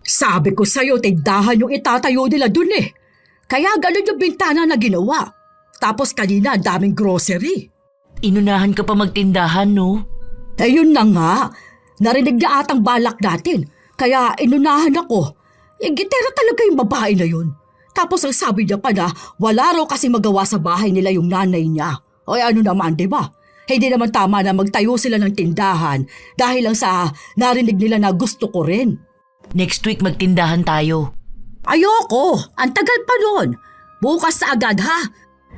Sabi ko sa'yo, tindahan yung itatayo nila dun eh. Kaya ganun yung bintana na ginawa. Tapos kanina, ang daming grocery. Inunahan ka pa magtindahan, no? Eh yun na nga, narinig niya atang balak natin. Kaya inunahan ako. Gitera talaga yung babae na yun. Tapos ang sabi niya pa na wala raw kasi magawa sa bahay nila yung nanay niya. O ano naman, di ba? Hindi naman tama na magtayo sila ng tindahan dahil lang sa narinig nila na gusto ko rin. Next week magtindahan tayo. Ayoko! Ang tagal pa nun. Bukas na agad ha.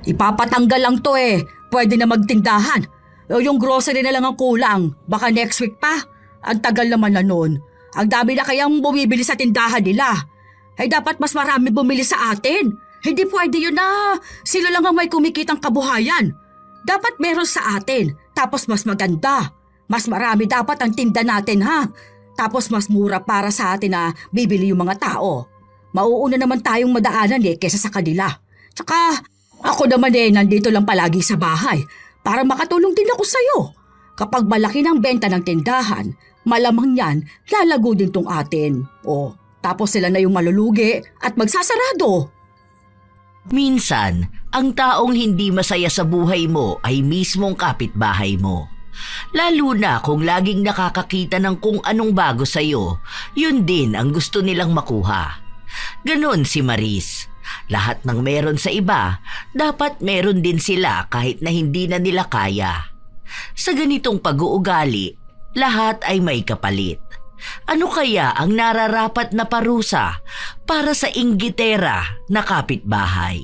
Ipapatanggal lang to eh. Pwede na magtindahan. Yung grocery na lang ang kulang. Baka next week pa. Ang tagal naman na nun. Ang dami na kayang bumibili sa tindahan nila. Ay dapat mas marami bumili sa atin. Hindi pwede yun na sila lang ang may kumikitang kabuhayan. Dapat meron sa atin. Tapos mas maganda. Mas marami dapat ang tinda natin ha. Tapos mas mura para sa atin na bibili yung mga tao. Mauuna naman tayong madaanan eh kesa sa kanila. Tsaka ako naman eh nandito lang palagi sa bahay para makatulong din ako sa'yo. Kapag malaki ng benta ng tindahan, malamang yan lalago din tong atin. O tapos sila na yung malulugi at magsasarado. Minsan, ang taong hindi masaya sa buhay mo ay mismong kapitbahay mo. Lalo na kung laging nakakakita ng kung anong bago sa'yo, yun din ang gusto nilang makuha. Ganon si Maris. Lahat ng meron sa iba, dapat meron din sila kahit na hindi na nila kaya. Sa ganitong pag-uugali, lahat ay may kapalit. Ano kaya ang nararapat na parusa para sa inggitera na kapitbahay?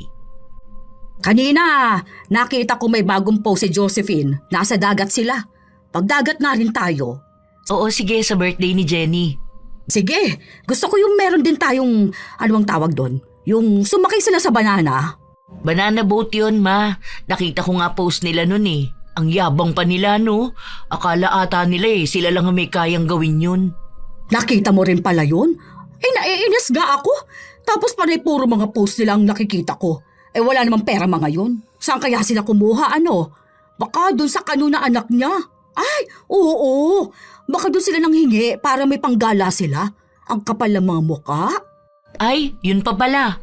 Kanina, nakita ko may bagong post si Josephine. Nasa dagat sila. Pagdagat na rin tayo. Oo, sige, sa birthday ni Jenny. Sige, gusto ko yung meron din tayong, ano ang tawag doon? Yung sumakay sila sa banana. Banana boat yun, ma. Nakita ko nga post nila nun eh. Ang yabang pa nila, no? Akala ata nila eh, sila lang ang may kayang gawin yun. Nakita mo rin pala yun? Eh naiinis ga ako. Tapos panay puro mga post nila ang nakikita ko. Eh wala namang pera mga yun. Saan kaya sila kumuha ano? Baka dun sa kanuna anak niya. Ay, oo. Baka dun sila nang hingi para may panggala sila. Ang kapal ng mga muka. Ay, yun pa pala.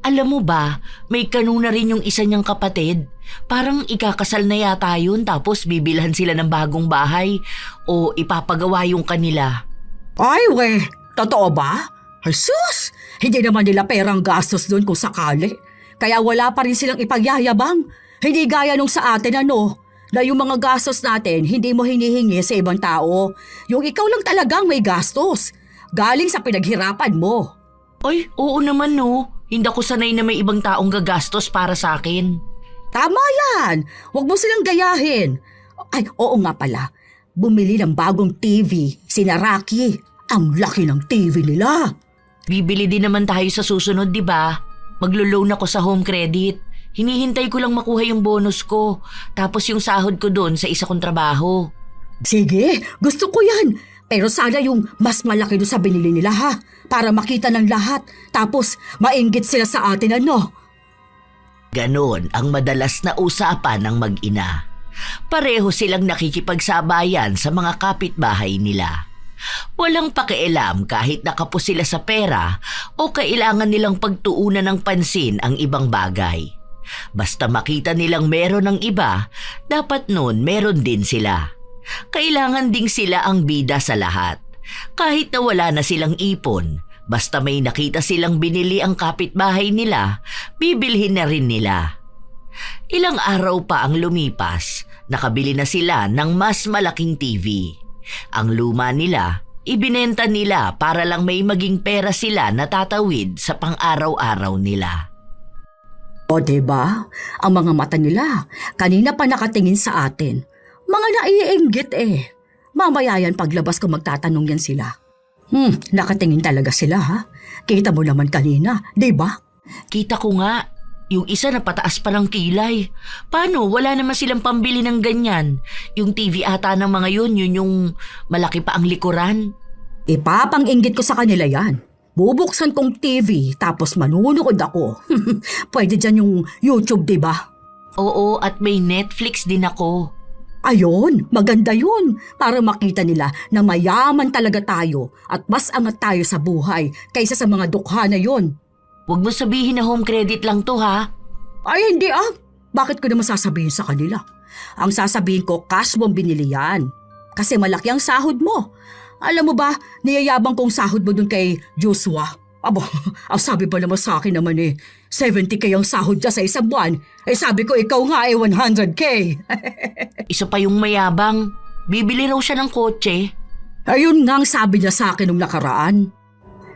Alam mo ba, may kanuna rin yung isa niyang kapatid. Parang ikakasal na yata yun tapos bibilhan sila ng bagong bahay o ipapagawa yung kanila. Ay, we, totoo ba? Jesus, hindi naman nila perang gastos doon kung sakali. Kaya wala pa rin silang ipagyayabang. Hindi gaya nung sa atin ano, na yung mga gastos natin hindi mo hinihingi sa ibang tao. Yung ikaw lang talagang may gastos. Galing sa pinaghirapan mo. Ay, oo naman no. Hindi ako sanay na may ibang taong gagastos para sa akin. Tama yan. Huwag mo silang gayahin. Ay, oo nga pala. Bumili ng bagong TV, sina Rocky. Ang laki ng TV nila. Bibili din naman tayo sa susunod, di ba? Maglo-loan ako sa home credit. Hinihintay ko lang makuha yung bonus ko. Tapos yung sahod ko doon sa isa kong trabaho. Sige, gusto ko yan. Pero sana yung mas malaki doon sa binili nila ha. Para makita ng lahat. Tapos mainggit sila sa atin ano. Ganon ang madalas na usapan ng mag-ina. Pareho silang nakikipagsabayan sa mga kapitbahay nila. Walang pakialam kahit nakapos sila sa pera o kailangan nilang pagtuunan ng pansin ang ibang bagay. Basta makita nilang meron ng iba, dapat nun meron din sila. Kailangan ding sila ang bida sa lahat. Kahit na wala na silang ipon, basta may nakita silang binili ang kapitbahay nila, bibilhin na rin nila. Ilang araw pa ang lumipas, nakabili na sila ng mas malaking TV. Ang luma nila, ibinenta nila para lang may maging pera sila na tatawid sa pang-araw-araw nila. O diba? Ang mga mata nila, kanina pa nakatingin sa atin. Mga naiinggit eh. Mamaya yan paglabas ko magtatanong yan sila. Nakatingin talaga sila ha. Kita mo naman kanina, diba? Kita ko nga, yung isa napataas pa ng kilay. Paano? Wala naman silang pambili ng ganyan. Yung TV ata ng mga yun yung malaki pa ang likuran. Ipapang-inggit ko sa kanila yan. Bubuksan kong TV tapos manunood ako. Pwede dyan yung YouTube, diba? Oo, at may Netflix din ako. Ayun, maganda yun. Para makita nila na mayaman talaga tayo at mas angat tayo sa buhay kaysa sa mga dukha na yun. Huwag mo sabihin na home credit lang to ha. Ay, hindi ah. Bakit ko naman sasabihin sa kanila? Ang sasabihin ko, cash mong binili yan. Kasi malaki ang sahod mo. Alam mo ba, niyayabang kong sahod mo dun kay Joshua. Abo, ang sabi ba naman sa akin naman 70K ang sahod niya sa isang buwan. Sabi ko, ikaw nga 100K. Isa pa yung mayabang. Bibili raw siya ng kotse. Ayun nga ang sabi niya sa akin nung nakaraan.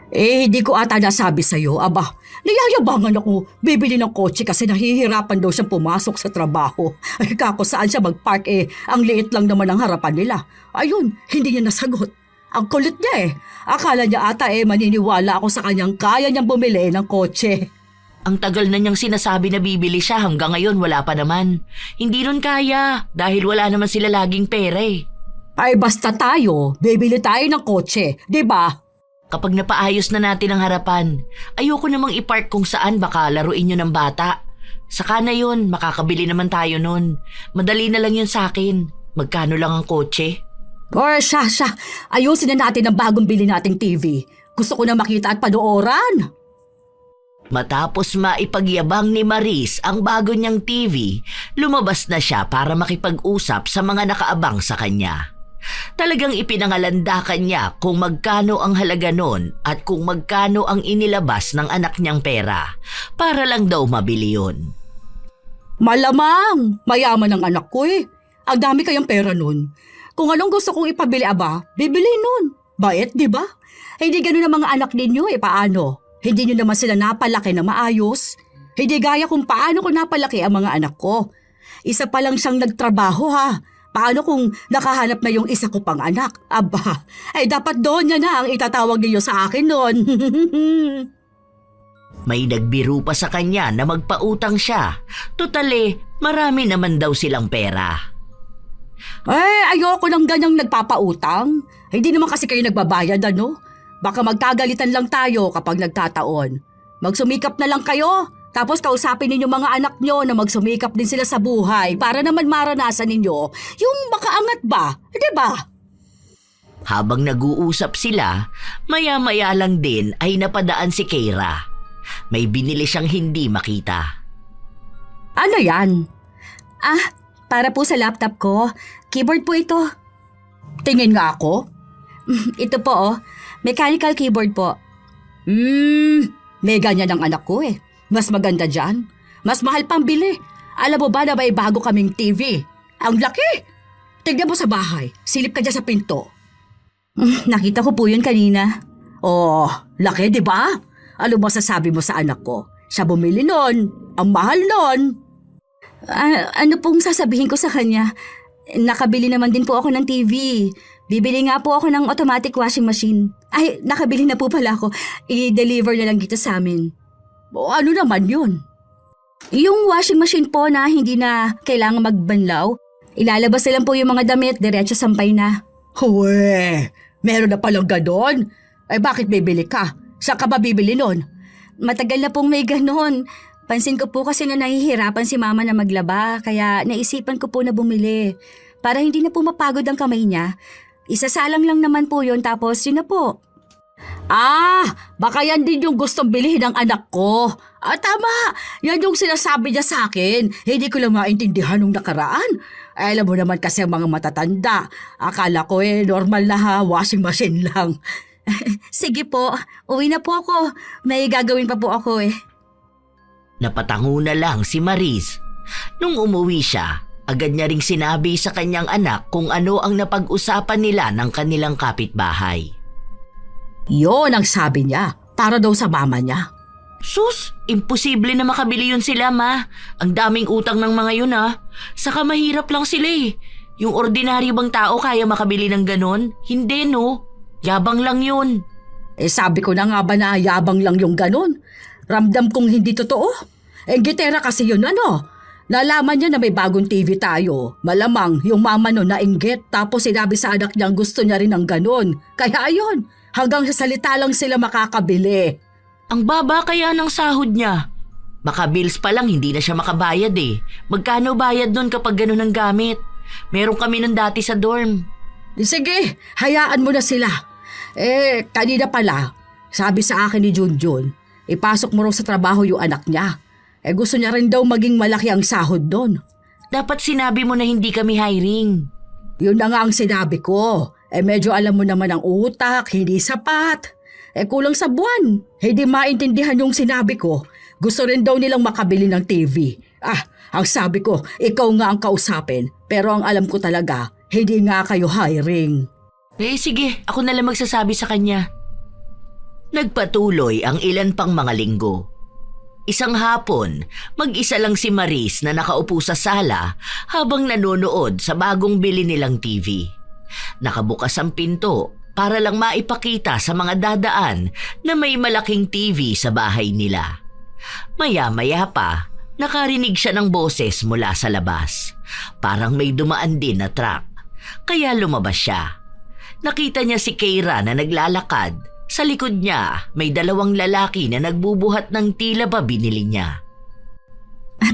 Hindi ko ata nasabi sa'yo, aba, niyayabangan ako bibili ng kotse kasi nahihirapan daw siyang pumasok sa trabaho. Kako saan siya magpark ang liit lang naman ang harapan nila. Ayun, hindi niya nasagot. Ang kulit niya Akala niya ata maniniwala ako sa kanyang kaya niyang bumili ng kotse. Ang tagal na niyang sinasabi na bibili siya hanggang ngayon wala pa naman. Hindi nun kaya dahil wala naman sila laging pera Ay basta tayo, bibili tayo ng kotse, di ba? Kapag napaayos na natin ang harapan, ayoko namang ipark kung saan baka laruin yun ng bata. Saka na yun, makakabili naman tayo nun. Madali na lang yun sa akin. Magkano lang ang kotse? Siya, ayusin na natin ang bagong bili nating TV. Gusto ko na makita at panooran. Matapos maipagyabang ni Maris ang bago niyang TV, lumabas na siya para makipag-usap sa mga nakaabang sa kanya. Talagang ipinangalandakan niya kung magkano ang halaga nun at kung magkano ang inilabas ng anak niyang pera para lang daw mabili yun. Malamang, mayaman ang anak ko Ang dami kayang pera nun. Kung anong gusto kong ipabili bibili nun. Bait, di ba? Hindi ganun ang mga anak ninyo paano? Hindi nyo naman sila napalaki na maayos. Hindi gaya kung paano ko napalaki ang mga anak ko. Isa pa lang siyang nagtrabaho Paano kung nakahanap na yung isa ko pang anak? Aba, dapat doon niya na ang itatawag niyo sa akin noon. May nagbiro pa sa kanya na magpautang siya. Totale, marami naman daw silang pera. Ayoko ng ganyang nagpapautang. Hindi naman kasi kayo nagbabayad Baka magkagalitan lang tayo kapag nagkataon. Magsumikap na lang kayo. Tapos kausapin ninyo mga anak nyo na magsumikap din sila sa buhay para naman maranasan ninyo yung makaangat ba, di ba? Habang nag-uusap sila, maya-maya lang din ay napadaan si Keira. May binili siyang hindi makita. Ano yan? Para po sa laptop ko. Keyboard po ito. Tingin nga ako. Ito po mechanical keyboard po. May ganyan ang anak ko Mas maganda dyan. Mas mahal pang bili. Alam mo ba na may bago kaming TV? Ang laki! Tignan mo sa bahay. Silip ka dyan sa pinto. Nakita ko po yun kanina. Laki di ba? Ano masasabi mo sa anak ko? Siya bumili nun. Ang mahal nun. Ano pong sasabihin ko sa kanya? Nakabili naman din po ako ng TV. Bibili nga po ako ng automatic washing machine. Nakabili na po pala ako. I-deliver na lang dito sa amin. Ano naman yun? Yung washing machine po na hindi na kailangan magbanlaw. Ilalabas na lang po yung mga damit, diretso sampay na. Meron na palang ganon? Bakit bibili ka? Saan ka ba bibili nun? Matagal na pong may ganon. Pansin ko po kasi na nahihirapan si mama na maglaba, kaya naisipan ko po na bumili. Para hindi na po mapagod ang kamay niya. Isasalang lang naman po yun, tapos yun na po. Baka yan din yung gustong bilhin ng anak ko. Tama, yan yung sinasabi niya sa akin. Hindi ko lang maintindihan nung nakaraan. Alam mo naman kasi ang mga matatanda. Akala ko normal na washing machine lang. Sige po, uwi na po ako. May gagawin pa po ako Napatango na lang si Maris. Nung umuwi siya, agad niya ring sinabi sa kanyang anak kung ano ang napag-usapan nila ng kanilang kapitbahay. Yon ang sabi niya, para daw sa mama niya. Sus, imposible na makabili yun sila, ma. Ang daming utang ng mga yun, Saka mahirap lang sila Yung ordinaryo bang tao kaya makabili ng ganon? Hindi, no? Yabang lang yun. Sabi ko na nga ba na yabang lang yung ganon? Ramdam kong hindi totoo. Gitera kasi yun, Nalaman niya na may bagong TV tayo. Malamang yung mama no nainggit tapos sinabi sa anak niyang gusto niya rin ng ganon. Kaya ayun, hanggang sa salita lang sila makakabili. Ang baba kaya ng sahod niya. Baka bills pa lang hindi na siya makabayad Magkano bayad nun kapag ganon ang gamit? Meron kami nun dati sa dorm. Sige, hayaan mo na sila. Kanina pala, sabi sa akin ni Junjun, ipasok mo raw sa trabaho yung anak niya. Gusto niya rin daw maging malaki ang sahod doon. Dapat sinabi mo na hindi kami hiring. Yun na nga ang sinabi ko. Medyo alam mo naman ang utak, hindi sapat. Kulang sa buwan. Hindi maintindihan yung sinabi ko. Gusto rin daw nilang makabili ng TV. Ang sabi ko, ikaw nga ang kausapin. Pero ang alam ko talaga, hindi nga kayo hiring. Sige, ako na lang magsasabi sa kanya. Nagpatuloy ang ilan pang mga linggo. Isang hapon, mag-isa lang si Maris na nakaupo sa sala habang nanonood sa bagong bili nilang TV. Nakabukas ang pinto para lang maipakita sa mga dadaan na may malaking TV sa bahay nila. Maya-maya pa, nakarinig siya ng boses mula sa labas. Parang may dumaan din na truck. Kaya lumabas siya. Nakita niya si Keira na naglalakad. Sa likod niya, may dalawang lalaki na nagbubuhat ng tila ba binili niya.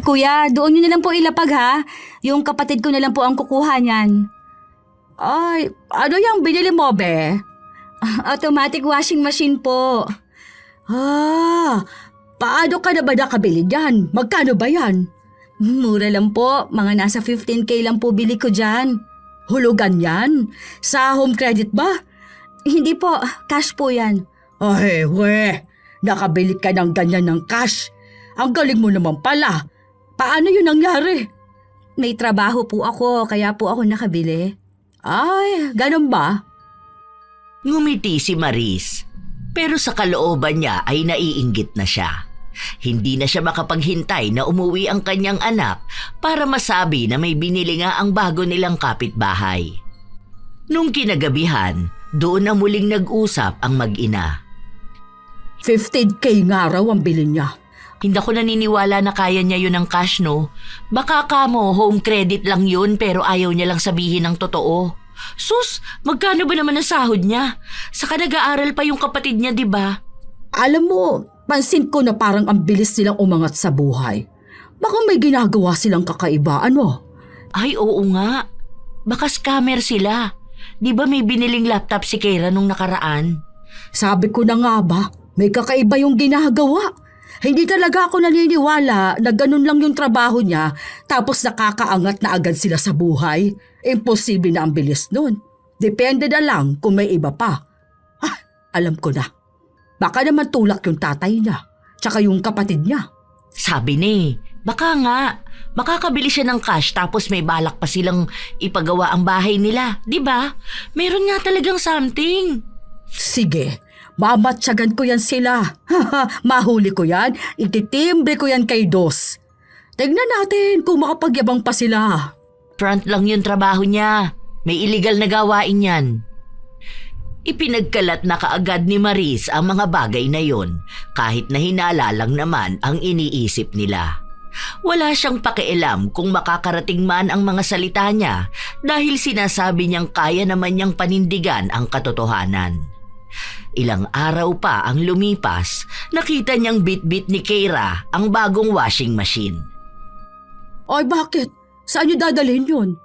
Kuya, doon nyo na lang po ilapag ha. Yung kapatid ko na lang po ang kukuha niyan. Ay, ano yung binili mo, be? Automatic washing machine po. Paano ka na ba nakabili dyan? Magkano ba yan? Mura lang po. Mga nasa 15K lang po bili ko dyan. Hulugan yan? Sa home credit ba? Hindi po, cash po yan. Ay, nakabili ka ng ganyan ng cash. Ang galing mo naman pala. Paano yun nangyari? May trabaho po ako, kaya po ako nakabili. Ay, ganun ba? Ngumiti si Maris, pero sa kalooban niya ay naiinggit na siya. Hindi na siya makapaghintay na umuwi ang kanyang anak para masabi na may binili nga ang bago nilang kapitbahay. Nung kinagabihan, doon na muling nag-usap ang mag-ina. 15K nga raw ang bilin niya. Hindi ako naniniwala na kaya niya yun ng cash, no? Baka kamo, home credit lang yun pero ayaw niya lang sabihin ng totoo. Sus, magkano ba naman ang sahod niya? Saka nag-aaral pa yung kapatid niya, di ba? Alam mo, pansin ko na parang ang bilis nilang umangat sa buhay. Baka may ginagawa silang kakaiba, ano? Ay, oo nga. Baka scammer sila. Di ba may biniling laptop si Keira nung nakaraan? Sabi ko na nga ba, may kakaiba yung ginagawa. Hindi talaga ako naniniwala na ganun lang yung trabaho niya tapos nakakaangat na agad sila sa buhay. Imposible na ang bilis nun. Depende na lang kung may iba pa. Alam ko na. Baka naman tulak yung tatay niya, tsaka yung kapatid niya. Sabi ni, baka nga. Makakabili siya ng cash tapos may balak pa silang ipagawa ang bahay nila, di ba? Meron nga talagang something. Sige, mamatsagan ko yan sila. Mahuli ko yan, ititimbre ko yan kay Dos. Tignan natin kung makapagyabang pa sila. Front lang yung trabaho niya. May illegal na gawain yan. Ipinagkalat na kaagad ni Maris ang mga bagay na yon kahit na hinala lang naman ang iniisip nila. Wala siyang pakialam kung makakarating man ang mga salita niya dahil sinasabi niyang kaya naman niyang panindigan ang katotohanan. Ilang araw pa ang lumipas, nakita niyang bit-bit ni Keira ang bagong washing machine. Ay bakit? Saan niyo dadalhin yun?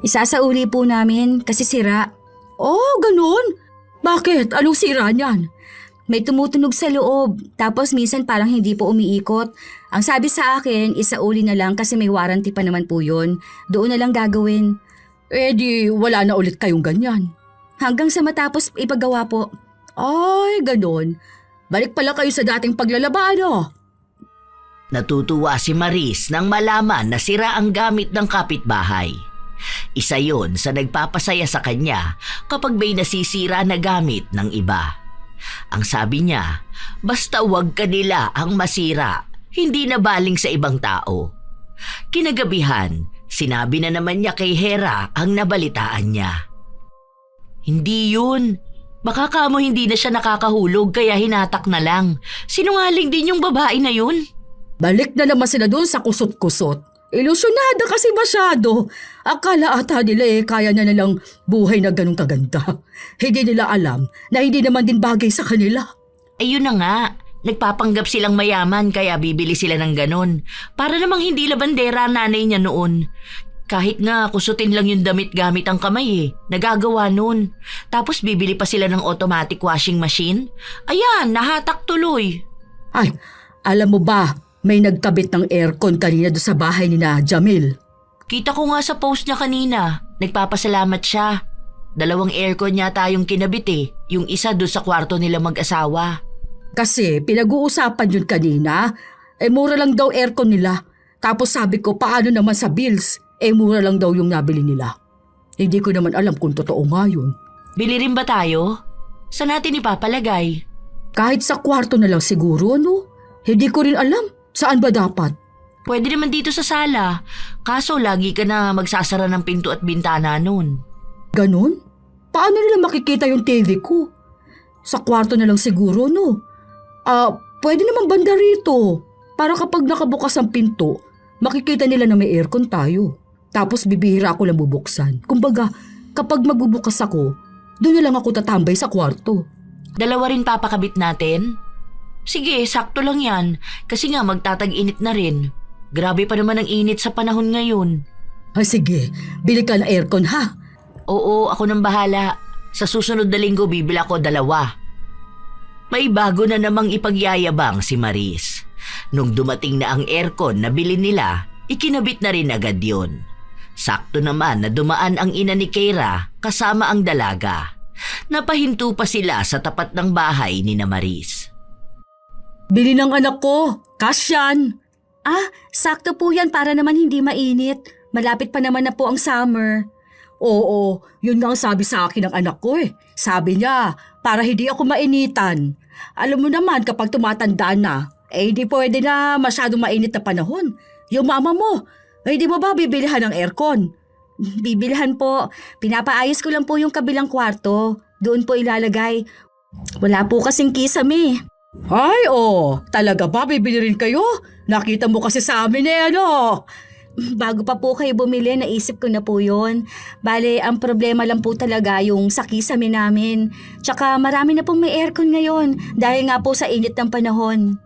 Isasauli po namin kasi sira. Oh, ganun? Bakit? Anong sira niyan? May tumutunog sa loob, tapos minsan parang hindi po umiikot. Ang sabi sa akin, isauli na lang kasi may warranty pa naman po yun. Doon na lang gagawin. Di wala na ulit kayong ganyan. Hanggang sa matapos ipagawa po. Ay, ganun. Balik pala kayo sa dating paglalaba, ano? Natutuwa si Maris nang malaman na sira ang gamit ng kapitbahay. Isa yon sa nagpapasaya sa kanya kapag may nasisira na gamit ng iba. Ang sabi niya, basta wag kanila ang masira, hindi na baling sa ibang tao. Kinagabihan, sinabi na naman niya kay Hera ang nabalitaan niya. Hindi yun. Baka kamo hindi na siya nakakahulog kaya hinatak na lang. Sinungaling din yung babae na yun. Balik na naman sila doon sa kusot-kusot. Ilusyonada kasi masyado. Akala ata nila kaya na nilang buhay na ganun kaganda. Hindi nila alam na hindi naman din bagay sa kanila. Ayun na nga, nagpapanggap silang mayaman kaya bibili sila ng ganun. Para namang hindi labandera nanay niya noon. Kahit nga kusutin lang yung damit gamit ang kamay nagagawa nun. Tapos bibili pa sila ng automatic washing machine. Ayan, nahatak tuloy. Ay, alam mo ba, may nagkabit ng aircon kanina doon sa bahay ni na Jamil. Kita ko nga sa post niya kanina, nagpapasalamat siya. 2 aircon yata yung kinabit yung isa doon sa kwarto nila mag-asawa. Kasi pinag-uusapan yun kanina, mura lang daw aircon nila. Tapos sabi ko, paano naman sa bills? Mura lang daw yung nabili nila. Hindi ko naman alam kung totoo nga yun. Bili rin ba tayo? Saan natin ipapalagay? Kahit sa kwarto na lang siguro, no? Hindi ko rin alam. Saan ba dapat? Pwede naman dito sa sala. Kaso lagi ka na magsasara ng pinto at bintana nun. Ganon? Paano nila makikita yung TV ko? Sa kwarto na lang siguro, no? Pwede naman banda rito. Para kapag nakabukas ang pinto, makikita nila na may aircon tayo. Tapos bibihira ako lang bubuksan. Kumbaga, kapag magbubukas ako, doon na lang ako tatambay sa kwarto. 2 rin papakabit natin? Sige, sakto lang yan. Kasi nga magtatag-init na rin. Grabe pa naman ang init sa panahon ngayon. Ay sige, bili ka ng aircon ha. Oo, ako nang bahala. Sa susunod na linggo bibili ako 2. May bago na namang ipagyayabang si Maris. Nung dumating na ang aircon na bili nila, ikinabit na rin agad yun. Sakto naman na dumaan ang ina ni Keira kasama ang dalaga. Napahinto pa sila sa tapat ng bahay ni na Maris. Bili ng anak ko, cash yan. Sakto po yan para naman hindi mainit. Malapit pa naman na po ang summer. Oo, yun nga ang sabi sa akin ng anak ko Sabi niya, para hindi ako mainitan. Alam mo naman kapag tumatanda na, hindi pwede na masyadong mainit na panahon. Yung mama mo, hindi mo ba bibilihan ng aircon? Bibilhan po. Pinapaayos ko lang po yung kabilang kwarto. Doon po ilalagay. Wala po kasing kisame. Ay, talaga ba bibili rin kayo? Nakita mo kasi sa amin ano? Bago pa po kayo bumili, naisip ko na po yun. Bale, ang problema lang po talaga yung sa kisame namin. Tsaka marami na pong may aircon ngayon dahil nga po sa init ng panahon.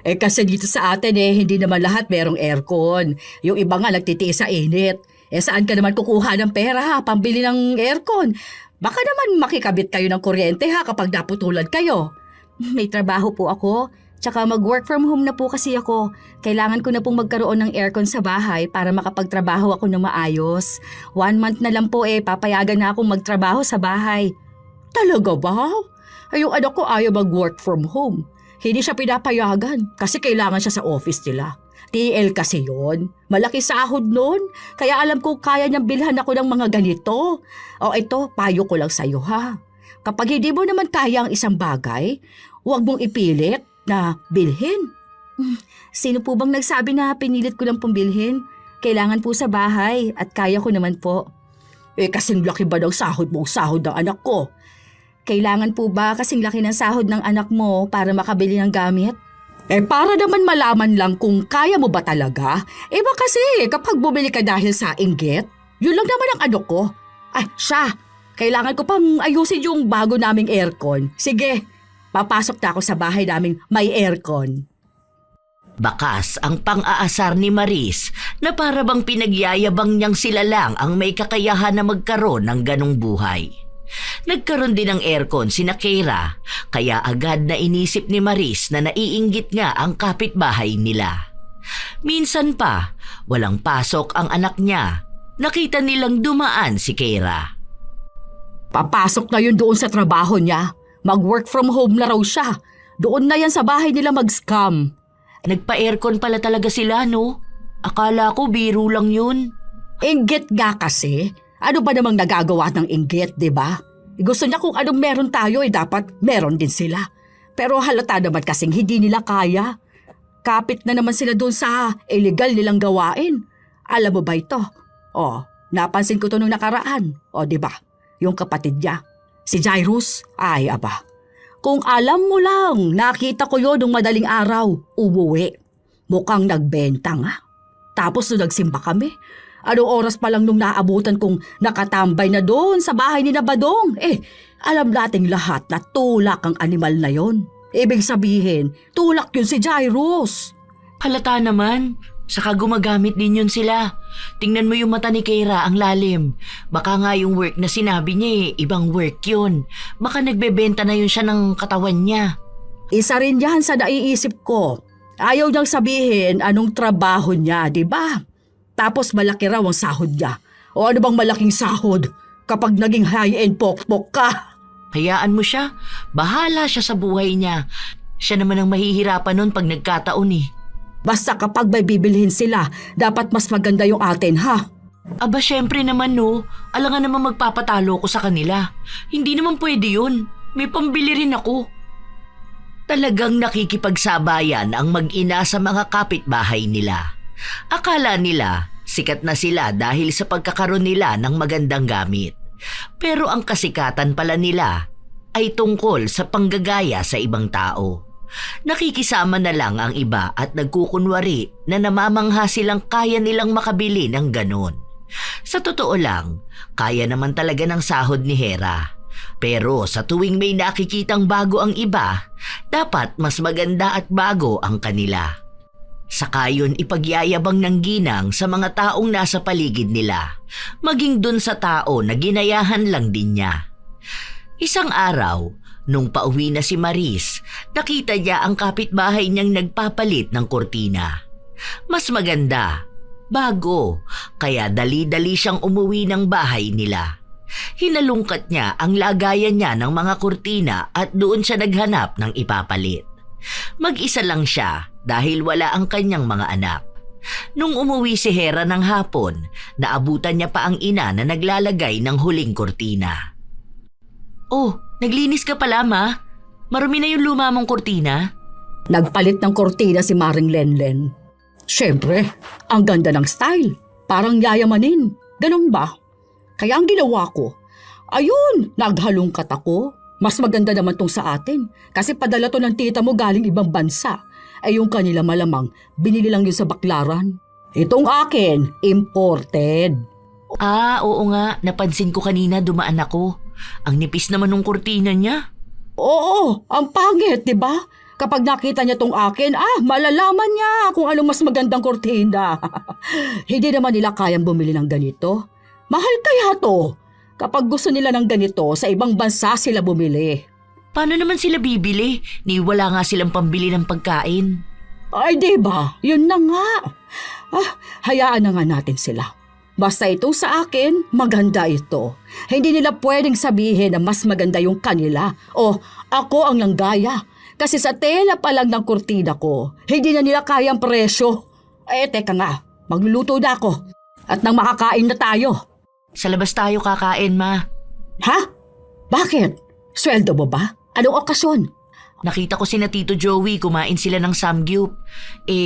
Kasi dito sa atin hindi naman lahat merong aircon. Yung iba nga nagtitiis sa init. Saan ka naman kukuha ng pera pambili ng aircon? Baka naman makikabit kayo ng kuryente kapag naputulan kayo. May trabaho po ako. Tsaka mag-work from home na po kasi ako. Kailangan ko na pong magkaroon ng aircon sa bahay para makapagtrabaho ako ng maayos. 1 month na lang po papayagan na akong magtrabaho sa bahay. Talaga ba? Yung anak ko ayaw mag-work from home. Hindi siya pinapayagan kasi kailangan siya sa office nila. TL kasi yon. Malaki sahod nun. Kaya alam ko kaya niyang bilhan ako ng mga ganito. Ito, payo ko lang sa'yo Kapag hindi mo naman kaya ang isang bagay, huwag mong ipilit na bilhin. Sino po bang nagsabi na pinilit ko lang pong bilhin? Kailangan po sa bahay at kaya ko naman po. Kasing laki ba ng sahod mo, sahod ng anak ko? Kailangan po ba kasing laki ng sahod ng anak mo para makabili ng gamit? Para naman malaman lang kung kaya mo ba talaga. Ba kasi kapag bumili ka dahil sa inggit, yun lang naman ang ano ko. Kailangan ko pang ayusin yung bago naming aircon. Sige, papasok na ako sa bahay naming may aircon. Bakas ang pang-aasar ni Maris na para bang pinagyayabang niyang sila lang ang may kakayahan na magkaroon ng ganong buhay. Nagkaroon din ng aircon sina Keira, kaya agad na inisip ni Maris na naiinggit nga ang kapitbahay nila. Minsan pa, walang pasok ang anak niya. Nakita nilang dumaan si Keira. Papasok na yun doon sa trabaho niya. Mag-work from home na raw siya. Doon na yan sa bahay nila mag-scam. Nagpa-aircon pala talaga sila, no? Akala ko biro lang yun. Inggit nga kasi. Ano ba namang nagagawa ng inggit, di ba? Gusto niya kung anong meron tayo, dapat meron din sila. Pero halata naman kasing hindi nila kaya. Kapit na naman sila doon sa illegal nilang gawain. Alam mo ba ito? Napansin ko to nung nakaraan. Di ba? Yung kapatid niya, si Jairus, ay aba. Kung alam mo lang, nakita ko yun nung madaling araw, umuwi. Mukhang nagbenta nga. Tapos nung nagsimba kami, anong oras pa lang nung naabutan kong nakatambay na doon sa bahay ni Badong. Alam nating lahat na tulak ang animal na yon. Ibig sabihin, tulak yun si Jairus. Halata naman, Saka gumagamit din yun sila. Tingnan mo yung mata ni Keira, ang lalim. Baka nga yung work na sinabi niya ibang work yun. Baka nagbebenta na yun siya ng katawan niya. Isa rin yan sa naiisip ko. Ayaw niyang sabihin anong trabaho niya, di ba? Tapos malaki raw ang sahod niya. O ano bang malaking sahod kapag naging high-end pokpok ka? Hayaan mo siya. Bahala siya sa buhay niya. Siya naman ang mahihirapan nun pag nagkataon eh. Basta kapag may bibilhin sila, dapat mas maganda yung atin, ha? Aba, syempre naman no. Alangan naman magpapatalo ko sa kanila. Hindi naman pwede yun. May pambili rin ako. Talagang nakikipagsabayan ang mag-ina sa mga kapitbahay nila. Akala nila sikat na sila dahil sa pagkakaroon nila ng magandang gamit. Pero ang kasikatan pala nila ay tungkol sa panggagaya sa ibang tao. Nakikisama na lang ang iba at nagkukunwari na namamangha silang kaya nilang makabili ng ganon. Sa totoo lang, kaya naman talaga ng sahod ni Hera. Pero sa tuwing may nakikitang bago ang iba, dapat mas maganda at bago ang kanila. Saka yun ipagyayabang ng ginang sa mga taong nasa paligid nila, maging dun sa tao na ginayahan lang din niya. Isang araw, nung pauwi na si Maris, nakita niya ang kapitbahay niyang nagpapalit ng kurtina. Mas maganda, bago, kaya dali-dali siyang umuwi ng bahay nila. Hinalungkat niya ang lagayan niya ng mga kurtina at doon siya naghanap ng ipapalit. Mag-isa lang siya dahil wala ang kanyang mga anak. Nung umuwi si Hera ng hapon, naabutan niya pa ang ina na naglalagay ng huling kurtina. Oh, naglinis ka pala, Ma? Marumi na yung luma mong kurtina? Nagpalit ng kortina si Maring Lenlen. Siyempre, ang ganda ng style. Parang yayamanin. Ganun ba? Kaya ang ginawa ko, ayun, naghalungkat ako. Mas maganda naman tong sa atin. Kasi padala to ng tita mo galing ibang bansa. Ay yung kanila malamang, binili lang yun sa baklaran. Itong akin, imported. Ah, oo nga. Napansin ko kanina dumaan ako. Ang nipis naman ng kurtina niya. Oo, ang pangit, di ba? Kapag nakita niya tong akin, malalaman niya kung ano mas magandang kurtina. Hindi naman nila kayang bumili ng ganito. Mahal kaya to. Kapag gusto nila ng ganito, sa ibang bansa sila bumili. Paano naman sila bibili? Ni wala nga silang pambili ng pagkain. Ay, di ba? Yun na nga. Hayaan na nga natin sila. Basta ito sa akin, maganda ito. Hindi nila pwedeng sabihin na mas maganda yung kanila o ako ang langgaya. Kasi sa tela pa lang ng kurtina ko, hindi na nila kayang presyo. Teka nga, magluluto na ako. At nang makakain na tayo. Sa labas tayo kakain, Ma. Ha? Bakit? Sweldo mo ba? Anong okasyon? Nakita ko sina Tito Joey kumain sila ng samgyup.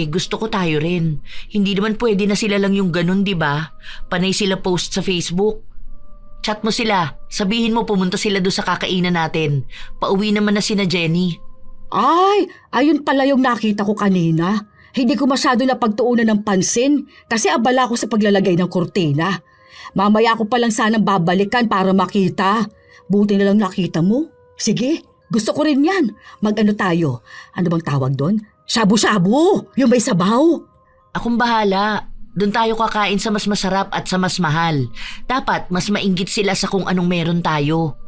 Gusto ko tayo rin. Hindi naman pwede na sila lang yung ganun, di ba? Panay sila post sa Facebook. Chat mo sila. Sabihin mo pumunta sila doon sa kakainan natin. Pauwi naman na sina Jenny. Ay, ayun pala yung nakita ko kanina. Hindi ko masyado napagtuunan ng pansin kasi abala ko sa paglalagay ng kurtina. Mamaya ko palang sanang babalikan para makita. Buti na lang nakita mo. Sige. Gusto ko rin yan. Mag-ano tayo? Ano bang tawag doon? Shabu-shabu! Yung may sabaw! Akong bahala. Doon tayo kakain sa mas masarap at sa mas mahal. Dapat mas mainggit sila sa kung anong meron tayo.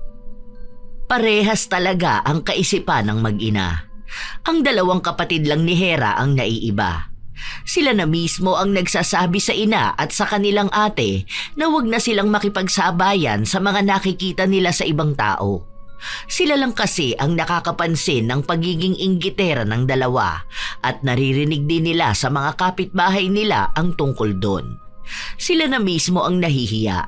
Parehas talaga ang kaisipan ng mag-ina. Ang dalawang kapatid lang ni Hera ang naiiba. Sila na mismo ang nagsasabi sa ina at sa kanilang ate na wag na silang makipagsabayan sa mga nakikita nila sa ibang tao. Sila lang kasi ang nakakapansin ng pagiging inggitera ng dalawa at naririnig din nila sa mga kapitbahay nila ang tungkol doon. Sila na mismo ang nahihiya.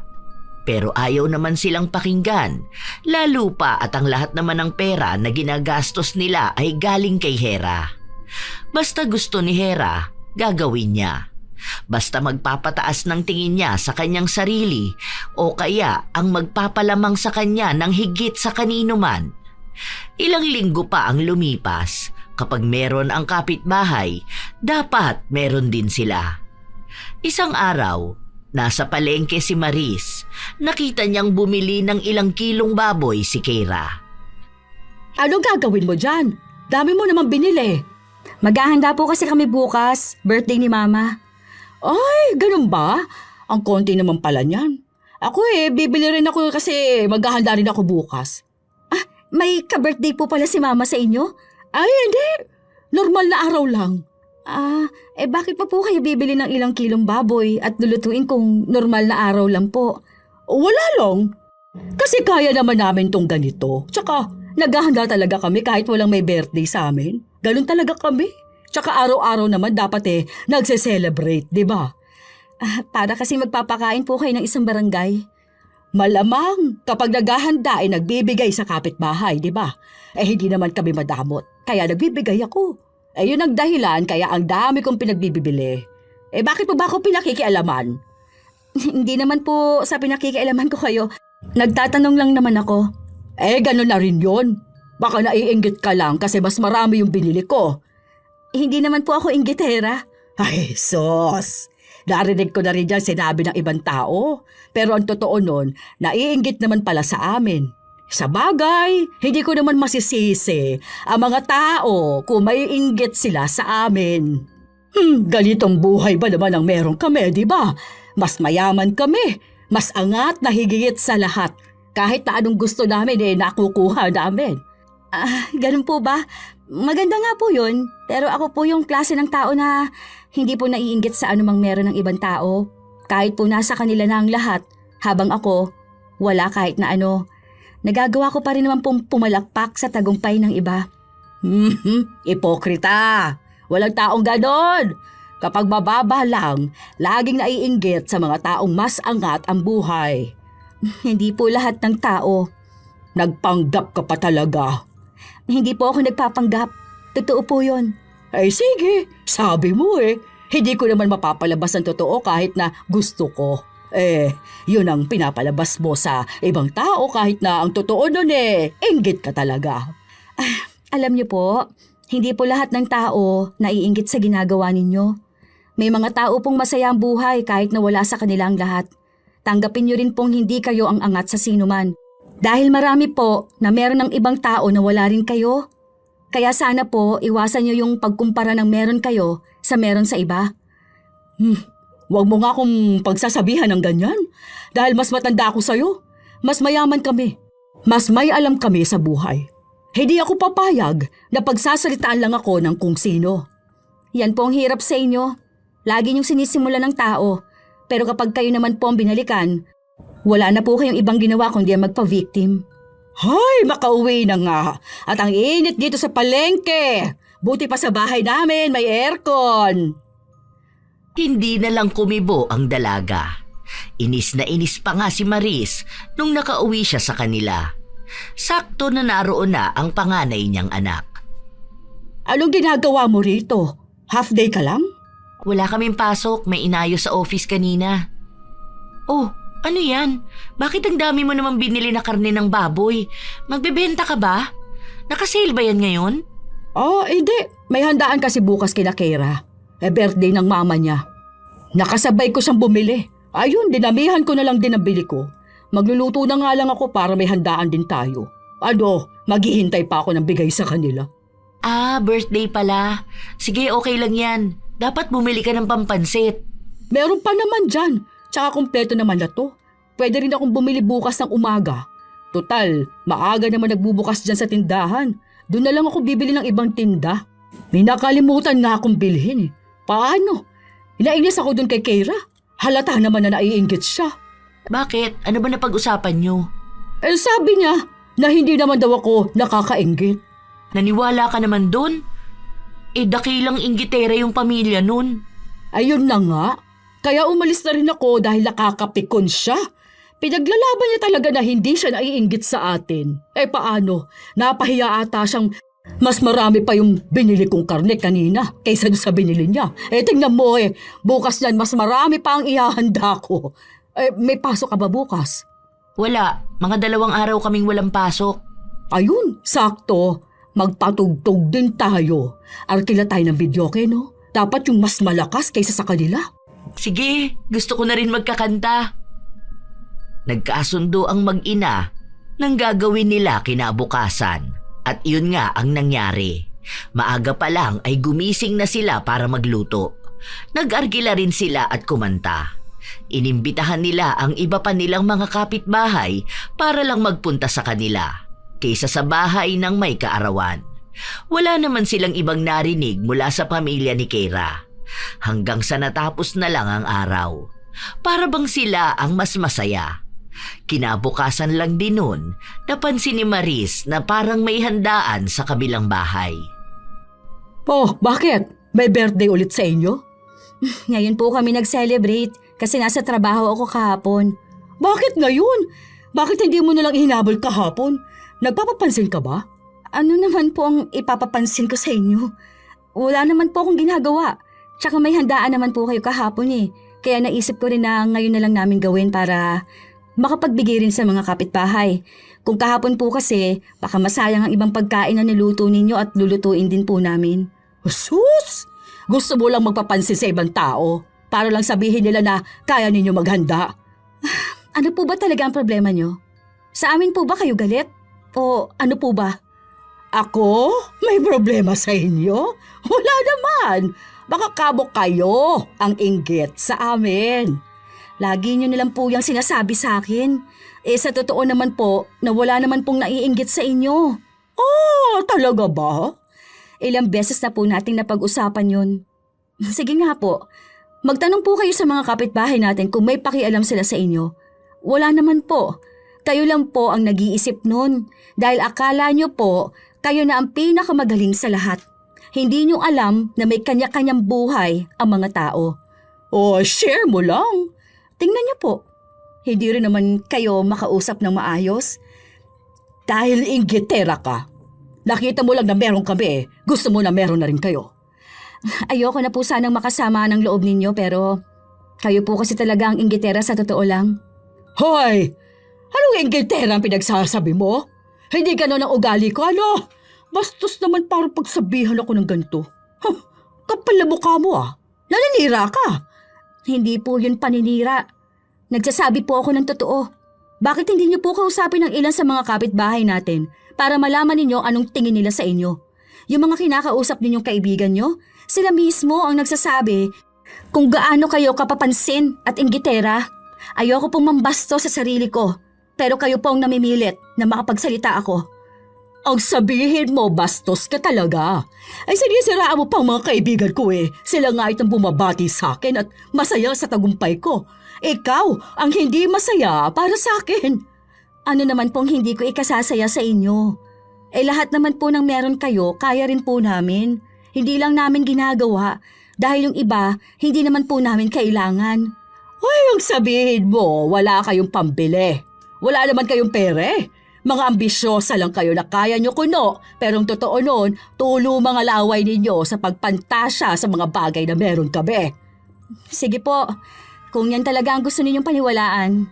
Pero ayaw naman silang pakinggan, lalo pa at ang lahat naman ng pera na ginagastos nila ay galing kay Hera. Basta gusto ni Hera, gagawin niya. Basta magpapataas ng tingin niya sa kanyang sarili o kaya ang magpapalamang sa kanya ng higit sa kanino man. Ilang linggo pa ang lumipas. Kapag meron ang kapitbahay, dapat meron din sila. Isang araw, nasa palengke si Maris. Nakita niyang bumili ng ilang kilong baboy si Keira. Anong gagawin mo dyan? Dami mo naman binili. Maghahanda po kasi kami bukas, birthday ni Mama. Ay, ganun ba? Ang konti naman pala niyan. Ako bibili rin ako kasi maghahanda rin ako bukas. May ka-birthday po pala si Mama sa inyo? Ay, hindi. Normal na araw lang. Bakit pa po kayo bibili ng ilang kilong baboy at lulutuin kung normal na araw lang po? Wala lang. Kasi kaya naman namin tong ganito. Tsaka, naghahanda talaga kami kahit walang may birthday sa amin. Ganun talaga kami. Tsaka araw-araw naman dapat nagse-celebrate, di ba? Para kasi magpapakain po kayo ng isang barangay. Malamang kapag naghahanda nagbibigay sa kapitbahay, di ba? Hindi naman kami madamot, kaya nagbibigay ako. Yun ang dahilan kaya ang dami kong pinagbibili. Bakit po ba ako pinakikialaman? Hindi naman po sa pinakikialaman ko kayo. Nagtatanong lang naman ako. Ganun na rin yun. Baka naiinggit ka lang kasi mas marami yung binili ko. Hindi naman po ako inggitera. Ay, sos! Narinig ko na rin dyan sinabi ng ibang tao. Pero ang totoo nun, naiinggit naman pala sa amin. Sa bagay, hindi ko naman masisisi ang mga tao kung may inggit sila sa amin. Ganitong buhay ba naman ang meron kami, di ba? Mas mayaman kami, mas angat na higit sa lahat. Kahit na anong gusto namin nakukuha namin. Ganun po ba? Maganda nga po yun. Pero ako po yung klase ng tao na hindi po naiinggit sa anumang meron ng ibang tao. Kahit po nasa kanila na ang lahat, habang ako, wala kahit na ano. Nagagawa ko pa rin naman pong pumalakpak sa tagumpay ng iba. Ipokrita! Walang taong ganon! Kapag mababa lang, laging naiinggit sa mga taong mas angat ang buhay. Hindi po lahat ng tao. Nagpanggap ka pa talaga. Hindi po ako nagpapanggap. Totoo po yun. Sige, sabi mo Hindi ko naman mapapalabas ang totoo kahit na gusto ko. Yun ang pinapalabas mo sa ibang tao kahit na ang totoo nun inggit ka talaga. Alam niyo po, hindi po lahat ng tao naiinggit sa ginagawa ninyo. May mga tao pong masaya ang buhay kahit na wala sa kanilang lahat. Tanggapin niyo rin pong hindi kayo ang angat sa sinuman. Dahil marami po na meron ng ibang tao na wala rin kayo. Kaya sana po iwasan niyo yung pagkumpara ng meron kayo sa meron sa iba. Huwag mo nga akong pagsasabihan ng ganyan. Dahil mas matanda ako sa'yo. Mas mayaman kami. Mas may alam kami sa buhay. Hindi ako papayag na pagsasalitaan lang ako ng kung sino. Yan po ang hirap sa inyo. Lagi niyong sinisimula ng tao. Pero kapag kayo naman po ang binalikan, wala na po kayong ibang ginawa kundi ang magpa-victim. Hay, makauwi na nga. At ang init dito sa palengke. Buti pa sa bahay namin may aircon. Hindi na lang kumibo ang dalaga. Inis na inis pa nga si Maris nung nakauwi siya sa kanila. Sakto na naroon na ang panganay niyang anak. Anong ginagawa mo rito? Half day ka lang? Wala kaming pasok, may inayos sa office kanina. Oh, ano yan? Bakit ang dami mo naman binili na karne ng baboy? Magbebenta ka ba? Nakasale ba yan ngayon? Hindi. May handaan kasi bukas kina Kera. Birthday ng mama niya. Nakasabay ko siyang bumili. Ayun, dinamihan ko na lang din ang bili ko. Magluluto na nga lang ako para may handaan din tayo. Maghihintay pa ako ng bigay sa kanila. Birthday pala. Sige, okay lang yan. Dapat bumili ka ng pampansit. Meron pa naman dyan. Tsaka kumpleto naman na to. Pwede rin akong bumili bukas ng umaga. Total, maaga naman nagbubukas dyan sa tindahan. Doon na lang ako bibili ng ibang tinda. May nakalimutan nga akong bilhin. Paano? Inainis ako doon kay Keira. Halata naman na naiinggit siya. Bakit? Ano ba napag-usapan nyo? Sabi niya na hindi naman daw ako nakakainggit. Naniwala ka naman doon? Dakilang inggitera yung pamilya nun. Ayun na nga. Kaya umalis na rin ako dahil nakakapikon siya. Pinaglalaban niya talaga na hindi siya naiinggit sa atin. Paano? Napahiya ata siyang mas marami pa yung binili kong karne kanina kaysa doon sa binili niya. Tingnan mo bukas niyan mas marami pa ang ihahanda ko. May pasok ka ba bukas? Wala. Mga 2 araw kaming walang pasok. Ayun, sakto. Magpatugtog din tayo. Arkila tayo ng videoke, no? Dapat yung mas malakas kaysa sa kanila. Sige, gusto ko na rin magkakanta. Nagkasundo ang mag-ina ng gagawin nila kinabukasan. At yun nga ang nangyari. Maaga pa lang ay gumising na sila para magluto. Nag-argila rin sila at kumanta. Inimbitahan nila ang iba pa nilang mga kapitbahay para lang magpunta sa kanila, kaysa sa bahay ng may kaarawan. Wala naman silang ibang narinig mula sa pamilya ni Keira, hanggang sa natapos na lang ang araw. Para bang sila ang mas masaya. Kinabukasan lang din nun, napansin ni Maris na parang may handaan sa kabilang bahay. Oh, bakit? May birthday ulit sa inyo? Ngayon po kami nag-celebrate kasi nasa trabaho ako kahapon. Bakit ngayon? Bakit hindi mo nalang hinabol kahapon? Nagpapapansin ka ba? Ano naman po ang ipapapansin ko sa inyo? Wala naman po akong ginagawa. Tsaka may handaan naman po kayo kahapon eh. Kaya naisip ko rin na ngayon na lang namin gawin para makapagbigay rin sa mga kapitbahay. Kung kahapon po kasi, baka masayang ang ibang pagkain na niluto ninyo at lulutuin din po namin. Sus! Gusto mo lang magpapansin sa ibang tao para lang sabihin nila na kaya ninyo maghanda. Ano po ba talaga ang problema nyo? Sa amin po ba kayo galit? O ano po ba? Ako? May problema sa inyo? Wala naman. Baka kabok kayo ang inggit sa amin. Lagi nyo nilang po yung sinasabi sa akin. Sa totoo naman po na wala naman pong naiinggit sa inyo. Oh, talaga ba? Ilang beses na po nating napag-usapan yun. Sige nga po, magtanong po kayo sa mga kapitbahay natin kung may pakialam sila sa inyo. Wala naman po. Kayo lang po ang nag-iisip nun dahil akala nyo po kayo na ang pinakamagaling sa lahat. Hindi nyo alam na may kanya-kanyang buhay ang mga tao. Oh, share mo lang. Tingnan nyo po, hindi rin naman kayo makausap ng maayos. Dahil inggitera ka. Nakita mo lang na meron kami, gusto mo na meron na rin kayo. Ayoko na po sanang makasama ng loob ninyo pero kayo po kasi talaga ang inggitera sa totoo lang. Hoy! Anong inggitera ang pinagsasabi mo? Hindi gano'n ang ugali ko, ano? Bastos naman parang pagsabihan ako ng ganito. Huh, kapal na mukha mo ah. Naninira ka. Hindi po yun paninira. Nagsasabi po ako ng totoo. Bakit hindi niyo po kausapin ng ilan sa mga kapitbahay natin para malaman ninyo anong tingin nila sa inyo? Yung mga kinakausap ninyong kaibigan nyo, sila mismo ang nagsasabi kung gaano kayo kapapansin at inggitera. Ayoko pong mambasto sa sarili ko, pero kayo po ang namimilit na makapagsalita ako. Ang sabihin mo, bastos ka talaga. Ay sinisiraan mo pang mga kaibigan ko eh. Sila nga itong bumabati sa akin at masaya sa tagumpay ko. Ikaw ang hindi masaya para sa akin. Ano naman pong hindi ko ikasasaya sa inyo? Lahat naman po ng meron kayo, kaya rin po namin. Hindi lang namin ginagawa dahil yung iba, hindi naman po namin kailangan. Ay, ang sabihin mo, wala kayong pambili. Wala naman kayong pere. Mga ambisyosa lang kayo na kaya nyo kuno, pero ang totoo nun, tulo mga laway ninyo sa pagpantasya sa mga bagay na meron kami. Sige po, kung yan talaga ang gusto ninyong paniwalaan.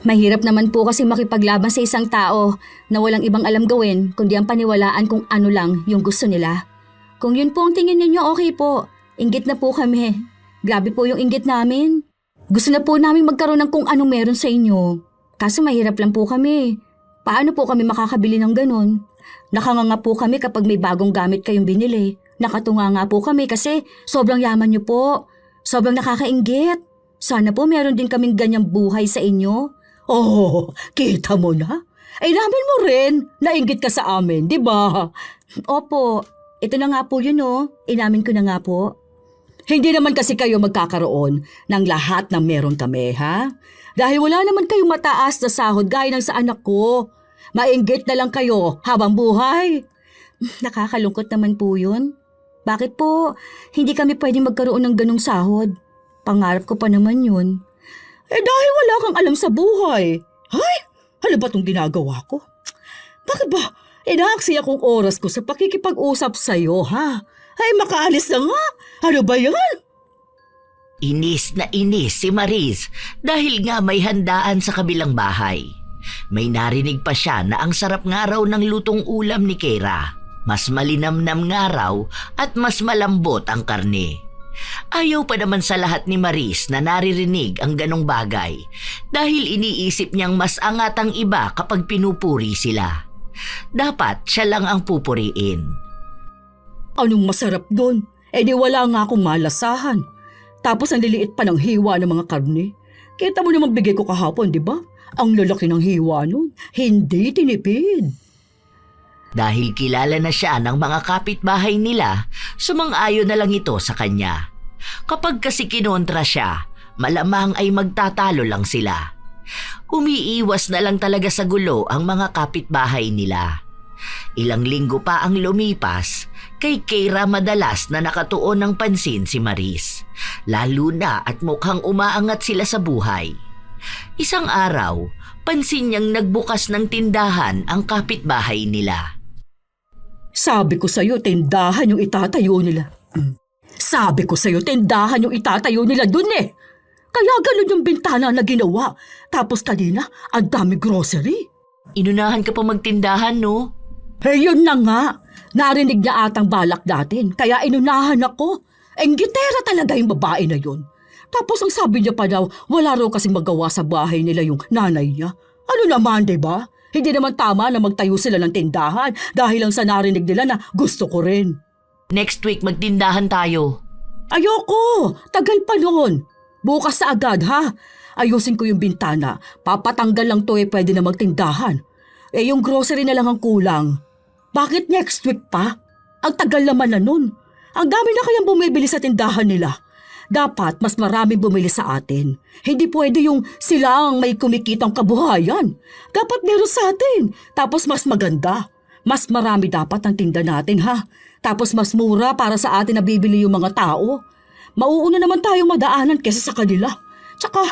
Mahirap naman po kasi makipaglaban sa isang tao na walang ibang alam gawin kundi ang paniwalaan kung ano lang yung gusto nila. Kung yun po ang tingin ninyo, okay po. Inggit na po kami. Grabe po yung inggit namin. Gusto na po namin magkaroon ng kung anong meron sa inyo. Kaso mahirap lang po kami. Paano po kami makakabili ng ganun? Nakanganga po kami kapag may bagong gamit kayong binili. Nakatunga nga po kami kasi sobrang yaman niyo po. Sobrang nakakainggit. Sana po meron din kaming ganyang buhay sa inyo. Oh, kita mo na? Ay namin mo rin, nainggit ka sa amin, di ba? Opo, ito na nga po yun oh. Inamin ko na nga po. Hindi naman kasi kayo magkakaroon ng lahat ng meron kami, ha? Dahil wala naman kayong mataas na sahod gaya ng sa anak ko. Mainggit na lang kayo habang buhay. Nakakalungkot naman po yun. Bakit po hindi kami pwedeng magkaroon ng ganong sahod? Pangarap ko pa naman yun. Dahil wala kang alam sa buhay. Ay, ano ba itong ginagawa ko? Bakit ba inaaksi akong oras ko sa pakikipag-usap sa'yo, ha? Ay, makaalis na nga. Ano ba yan? Inis na inis si Maris dahil nga may handaan sa kabilang bahay. May narinig pa siya na ang sarap nga raw ng lutong ulam ni Keira. Mas malinamnam nga raw at mas malambot ang karne. Ayaw pa naman sa lahat ni Maris na naririnig ang ganong bagay dahil iniisip niyang mas angat ang iba kapag pinupuri sila. Dapat siya lang ang pupuriin. Anong masarap doon? Di wala nga akong malasahan. Tapos ang liliit pa ng hiwa ng mga karne. Kita mo naman bigay ko kahapon, di ba? Ang lalaki ng hiwa nun. Hindi tinipid. Dahil kilala na siya ng mga kapitbahay nila, sumang-ayon na lang ito sa kanya. Kapag kasi kinontra siya, malamang ay magtatalo lang sila. Umiiwas na lang talaga sa gulo ang mga kapitbahay nila. Ilang linggo pa ang lumipas, kay Keira madalas na nakatuon ng pansin si Maris. Lalo na at mukhang umaangat sila sa buhay. Isang araw, pansin niyang nagbukas ng tindahan ang kapitbahay nila. Sabi ko sa'yo, tindahan yung itatayo nila. Sabi ko sa'yo, tindahan yung itatayo nila dun eh. Kaya ganun yung bintana na ginawa. Tapos kanina, ang dami grocery. Inunahan ka pa magtindahan, no? Eh yun na nga. Narinig niya atang balak natin. Kaya inunahan ako. Enggitera talaga yung babae na yun. Tapos ang sabi niya pa daw, wala raw kasing magawa sa bahay nila yung nanay niya. Ano naman, diba? Hindi naman tama na magtayo sila ng tindahan dahil lang sa narinig nila na gusto ko rin. Next week magtindahan tayo. Ayoko! Tagal pa nun. Bukas na agad ha. Ayusin ko yung bintana. Papatanggal lang to pwede na magtindahan. Yung grocery na lang ang kulang. Bakit next week pa? Ang tagal naman na nun. Ang dami na kayang bumibili sa tindahan nila. Dapat mas maraming bumili sa atin. Hindi pwede yung sila ang may kumikitang kabuhayan. Dapat meron sa atin. Tapos mas maganda. Mas marami dapat ang tinda natin ha. Tapos mas mura para sa atin na bibili yung mga tao. Mauuna naman tayong madaanan kesa sa kanila. Tsaka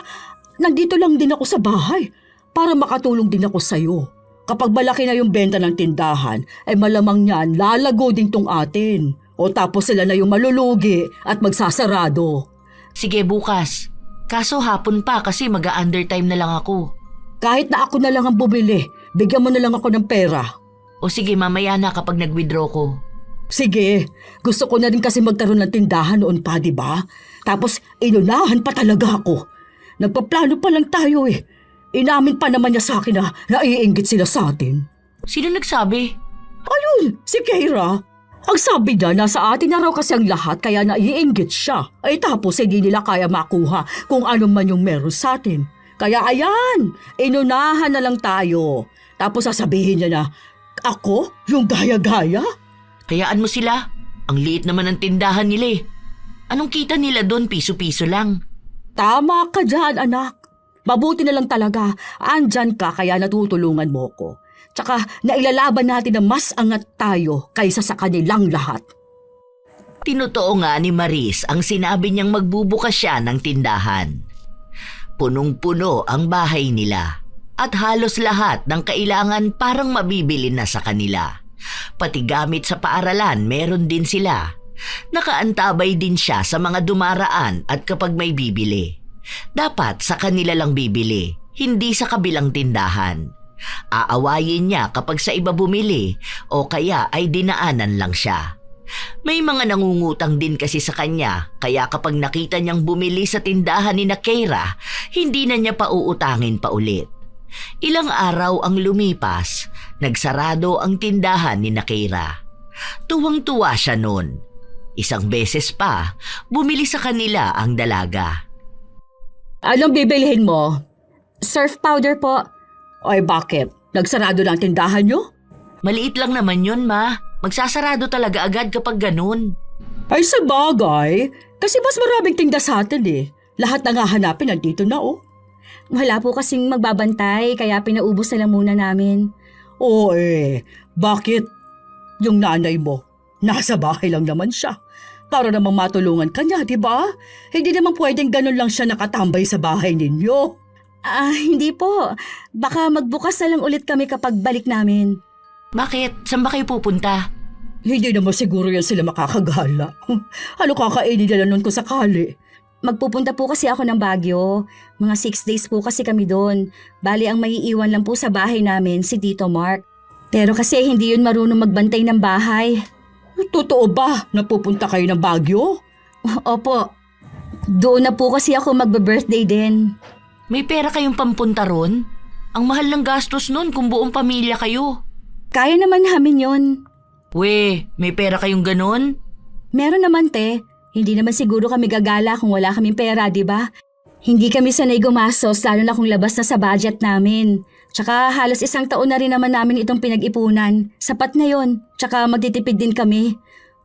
nandito lang din ako sa bahay para makatulong din ako sa'yo. Kapag malaki na yung benta ng tindahan, ay malamang yan lalago din tong atin. O tapos sila na yung malulugi at magsasarado. Sige, bukas. Kaso hapon pa kasi mag-undertime na lang ako. Kahit na ako na lang ang bumili, bigyan mo na lang ako ng pera. O sige, mamaya na kapag nag-withdraw ko. Sige, gusto ko na rin kasi magkaroon ng tindahan noon pa, di ba? Tapos inunahan pa talaga ako. Nagpaplano pa lang tayo eh. Inamin pa naman niya sa akin na naiinggit sila sa atin. Sino nagsabi? Ayun, si Keira. Ang sabi niya, nasa atin na raw kasi ang lahat kaya naiinggit siya. Ay tapos hindi nila kaya makuha kung ano man yung meron sa atin. Kaya ayan, inunahan na lang tayo. Tapos sasabihin niya na, ako yung gaya-gaya? Hayaan mo sila. Ang liit naman ng tindahan nila eh. Anong kita nila doon? Piso-piso lang. Tama ka dyan, anak. Mabuti na lang talaga. Andyan ka kaya natutulungan mo ko. Tsaka nailalaban natin na mas angat tayo kaysa sa kanilang lahat. Tinotoo nga ni Maris ang sinabi niyang magbubukas siya ng tindahan. Punong-puno ang bahay nila at halos lahat ng kailangan parang mabibili na sa kanila. Pati gamit sa paaralan meron din sila. Nakaantabay din siya sa mga dumaraan at kapag may bibili. Dapat sa kanila lang bibili, hindi sa kabilang tindahan. Aawayin niya kapag sa iba bumili o kaya ay dinaanan lang siya. May mga nangungutang din kasi sa kanya kaya kapag nakita niyang bumili sa tindahan ni Keira, hindi na niya pauutangin pa ulit. Ilang araw ang lumipas, nagsarado ang tindahan ni Keira. Tuwang-tuwa siya noon. Isang beses pa, bumili sa kanila ang dalaga. Anong bibilihin mo? Surf powder po. Ay bakit? Nagsarado na ang tindahan niyo? Maliit lang naman yun, ma. Magsasarado talaga agad kapag ganun. Ay sa bagay, kasi mas maraming tinda sa atin eh. Lahat na nga hanapin nandito na oh. Wala po kasing magbabantay kaya pinaubos na lang muna namin. Oo bakit? Yung nanay mo, nasa bahay lang naman siya. Para namang matulungan ka niya, di ba? Hindi naman pwedeng ganun lang siya nakatambay sa bahay ninyo. Hindi po. Baka magbukas na lang ulit kami kapag balik namin. Bakit? Saan ba kayo pupunta? Hindi naman siguro yan sila makakagala. Ano kakainin nila nun kung sakali? Magpupunta po kasi ako ng Baguio. Mga 6 days po kasi kami doon. Bali ang maiiwan lang po sa bahay namin si Tito Mark. Pero kasi hindi yun marunong magbantay ng bahay. Totoo ba? Napupunta kayo ng Baguio? Opo. Doon na po kasi ako magbe-birthday din. May pera kayong pampunta ron? Ang mahal ng gastos nun kung buong pamilya kayo. Kaya naman namin yun. We, may pera kayong ganon? Meron naman te. Hindi naman siguro kami gagala kung wala kaming pera, di ba? Hindi kami sanay gumastos lalo na kung labas na sa budget namin. Tsaka halos 1 taon na rin naman namin itong pinag-ipunan. Sapat na yon. Tsaka magtitipid din kami.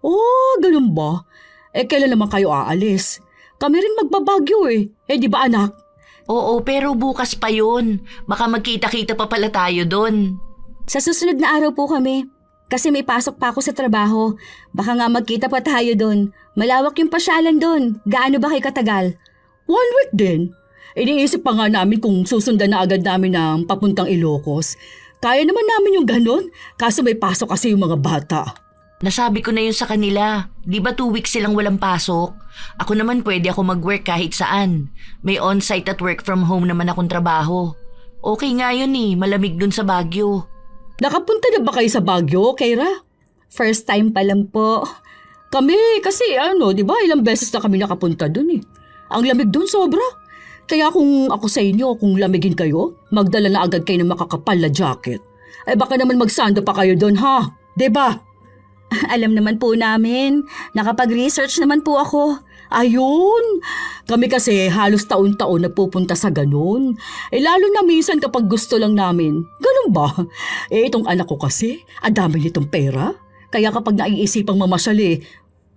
Oh, ganun ba? Kailan naman kayo aalis? Kami rin magbabagyo eh. Di ba anak? Oo, pero bukas pa yun. Baka magkita-kita pa pala tayo doon. Sa susunod na araw po kami. Kasi may pasok pa ako sa trabaho. Baka nga magkita pa tayo doon. Malawak yung pasyalan doon. Gaano ba kayo katagal? 1 week din. Iniisip pa nga namin kung susundan na agad namin ng papuntang Ilocos. Kaya naman namin yung ganun. Kaso may pasok kasi yung mga bata. Nasabi ko na yun sa kanila. Di ba 2 weeks silang walang pasok? Ako naman pwede ako mag-work kahit saan. May on-site at work from home naman akong trabaho. Okay nga yun malamig dun sa Baguio. Nakapunta na ba kayo sa Baguio, Keira? First time pa lang po. Kami, kasi di ba ilang beses na kami nakapunta dun eh. Ang lamig dun sobra. Kaya kung ako sa inyo, kung lamigin kayo, magdala na agad kayo ng makakapal na jacket. Baka naman magsando pa kayo dun ha, 'di ba? Alam naman po namin. Nakapag-research naman po ako. Ayun! Kami kasi halos taon-taon nagpupunta sa ganun. Lalo na minsan kapag gusto lang namin. Ganun ba? Itong anak ko kasi, ang dami nitong pera. Kaya kapag naiisipang mamasyal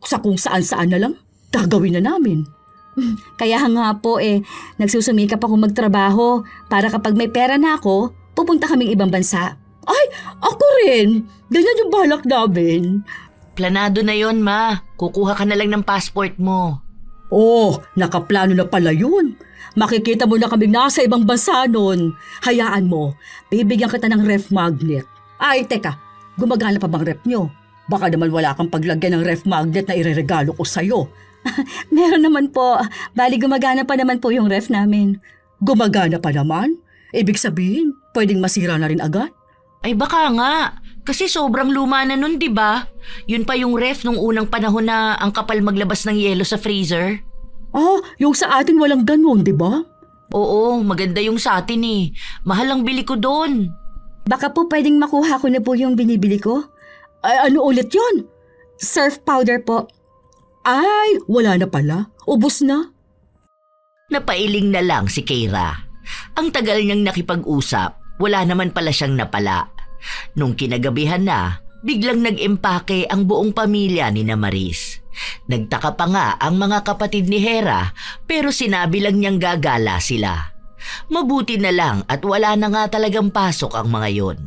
sa kung saan-saan na lang, gagawin na namin. Kaya nga po nagsusumikap ako magtrabaho para kapag may pera na ako, pupunta kaming ibang bansa. Ay, ako rin! Ganyan yung balak namin. Planado na yon, Ma. Kukuha ka na lang ng passport mo. Oh, nakaplano na pala yun. Makikita mo na kaming nasa ibang bansa nun. Hayaan mo, bibigyan kita ng ref magnet. Ay, teka, gumagana pa bang ref nyo? Baka naman wala kang paglagyan ng ref magnet na ireregalo ko sa'yo. Meron naman po. Bali gumagana pa naman po yung ref namin. Gumagana pa naman? Ibig sabihin, pwedeng masira na rin agad? Ay baka nga. Kasi sobrang luma na nun, di ba? Yun pa yung ref nung unang panahon na ang kapal maglabas ng yelo sa freezer. Yung sa atin walang ganun, di ba? Oo, maganda yung sa atin Mahal ang bili ko doon. Baka po pwedeng makuha ko na po yung binibili ko. Ay, ano ulit yon? Surf powder po. Ay, wala na pala. Ubus na. Napailing na lang si Keira. Ang tagal niyang nakipag-usap, wala naman pala siyang napala. Nung kinagabihan na, biglang nag-empake ang buong pamilya ni Maris. Nagtaka pa nga ang mga kapatid ni Hera pero sinabi lang niyang gagala sila. Mabuti na lang at wala na nga talagang pasok ang mga yon.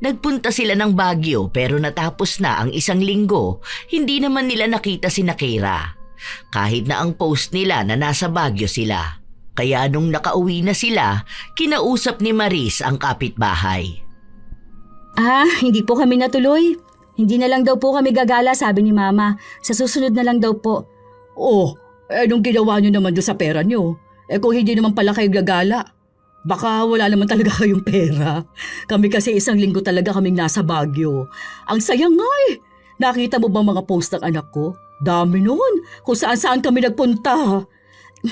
Nagpunta sila ng Baguio pero natapos na ang 1 linggo, hindi naman nila nakita si Keira. Kahit na ang post nila na nasa Baguio sila. Kaya nung nakauwi na sila, kinausap ni Maris ang kapitbahay. Hindi po kami natuloy. Hindi na lang daw po kami gagala, sabi ni Mama. Sa susunod na lang daw po. Nung ginawa nyo naman doon sa pera nyo? Kung hindi naman pala kayo gagala, baka wala naman talaga kayong pera. Kami kasi 1 linggo talaga kaming nasa Baguio. Ang sayang nga Nakita mo ba mga post ng anak ko? Dami nun, kung saan-saan kami nagpunta.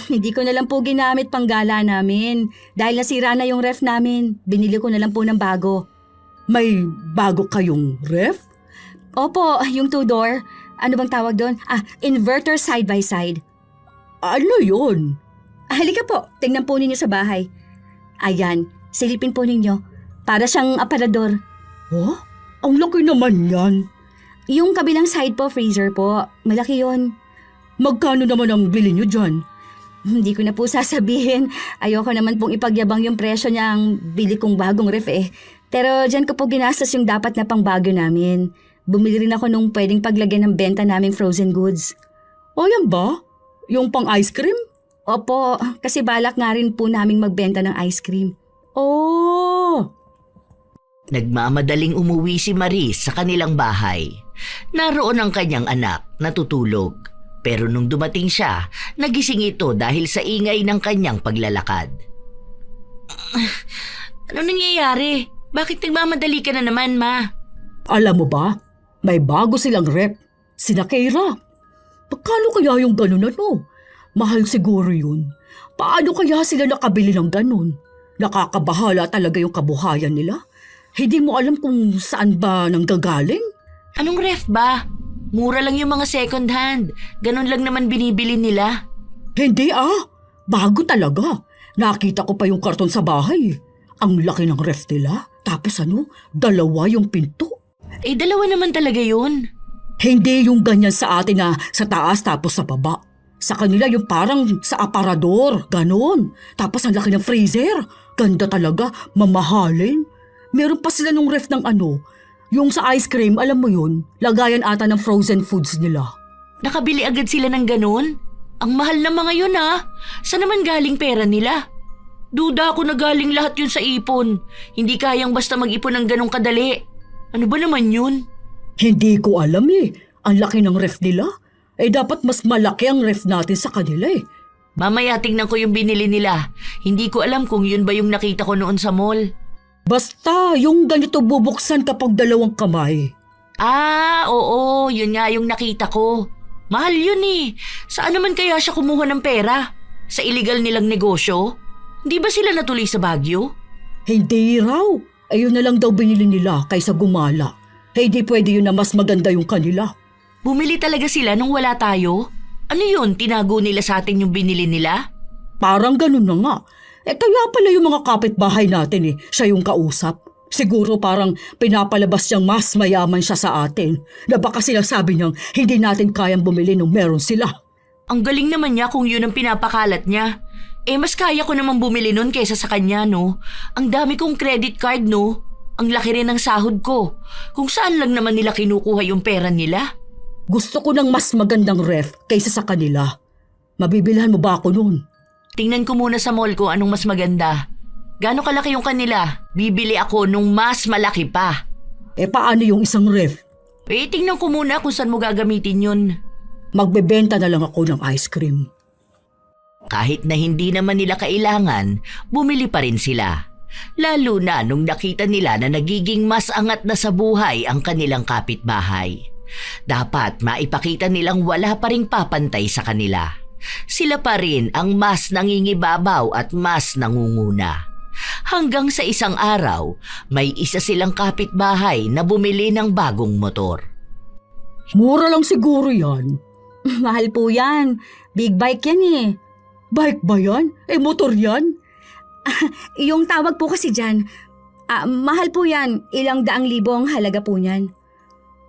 Hindi ko na lang po ginamit pang gala namin. Dahil nasira na yung ref namin, binili ko na lang po ng bago. May bago kayong ref? Opo, yung 2-door. Ano bang tawag doon? Inverter side by side. Ano yun? Halika po, tingnan po ninyo sa bahay. Ayan, silipin po ninyo. Para siyang aparador. Ang laki naman yan. Yung kabilang side po, freezer po. Malaki yon. Magkano naman ang bili nyo dyan? Hindi ko na po sasabihin. Ayoko naman pong ipagyabang yung presyo niyang bili kong bagong ref Pero dyan ko po ginastos yung dapat na pang Baguio namin. Bumili rin ako nung pwedeng paglagyan ng benta naming frozen goods. Yan ba? Yung pang ice cream? Opo, kasi balak nga rin po naming magbenta ng ice cream. Nagmamadaling umuwi si Maris sa kanilang bahay. Naroon ang kanyang anak, natutulog. Pero nung dumating siya, nagising ito dahil sa ingay ng kanyang paglalakad. Ano nangyayari? Bakit nagmamadali ka na naman, Ma? Alam mo ba, may bago silang rep. Sina Keira. Pagkano kaya yung ganun Mahal siguro yun. Paano kaya sila nakabili ng ganun? Nakakabahala talaga yung kabuhayan nila. Hindi mo alam kung saan ba nanggagaling? Anong ref ba? Mura lang yung mga second hand. Ganon lang naman binibili nila. Hindi bago talaga. Nakita ko pa yung karton sa bahay. Ang laki ng ref nila. Tapos dalawa yung pinto. Dalawa naman talaga yun. Hindi yung ganyan sa atin na sa taas tapos sa baba. Sa kanila yung parang sa aparador, ganon. Tapos ang laki ng freezer. Ganda talaga, mamahalin. Meron pa sila nung ref ng yung sa ice cream, alam mo yun, lagayan ata ng frozen foods nila. Nakabili agad sila ng ganon? Ang mahal na mga yun Saan naman galing pera nila? Duda ako na galing lahat yun sa ipon. Hindi kayang basta mag-ipon ng ganong kadali. Ano ba naman yun? Hindi ko alam Ang laki ng ref nila. Dapat mas malaki ang ref natin sa kanila Mamaya tingnan ko yung binili nila. Hindi ko alam kung yun ba yung nakita ko noon sa mall. Basta yung ganito bubuksan kapag dalawang kamay. Oo, yun nga yung nakita ko. Mahal yun Saan naman kaya siya kumuha ng pera? Sa illegal nilang negosyo? Hindi ba sila natuloy sa Baguio? Hindi raw. Ayun na lang daw binili nila kaysa gumala. Hindi pwede yun na mas maganda yung kanila. Bumili talaga sila nung wala tayo? Ano yun, tinago nila sa atin yung binili nila? Parang ganun na nga. Kaya pala yung mga kapitbahay natin siya yung kausap. Siguro parang pinapalabas niyang mas mayaman siya sa atin. Na baka sinasabi niyang hindi natin kayang bumili nung meron sila. Ang galing naman niya kung yun ang pinapakalat niya. Mas kaya ko naman bumili nun kaysa sa kanya, no? Ang dami kong credit card, no? Ang laki rin ng sahod ko. Kung saan lang naman nila kinukuha yung pera nila. Gusto ko ng mas magandang ref kaysa sa kanila. Mabibilhan mo ba ako nun? Tingnan ko muna sa mall ko anong mas maganda. Gaano kalaki yung kanila? Bibili ako nung mas malaki pa. Paano yung isang ref? Tingnan ko muna kung saan mo gagamitin yun. Magbebenta na lang ako ng ice cream. Kahit na hindi naman nila kailangan, bumili pa rin sila. Lalo na nung nakita nila na nagiging mas angat na sa buhay ang kanilang kapitbahay. Dapat maipakita nilang wala pa ring papantay sa kanila. Sila pa rin ang mas nangingibabaw at mas nangunguna. Hanggang sa isang araw, may isa silang kapitbahay na bumili ng bagong motor. Mura lang siguro yan. Mahal po yan. Big bike yan Bike ba yan? Motor yan? Yung tawag po kasi dyan, mahal po yan. 200,000 ang halaga po niyan.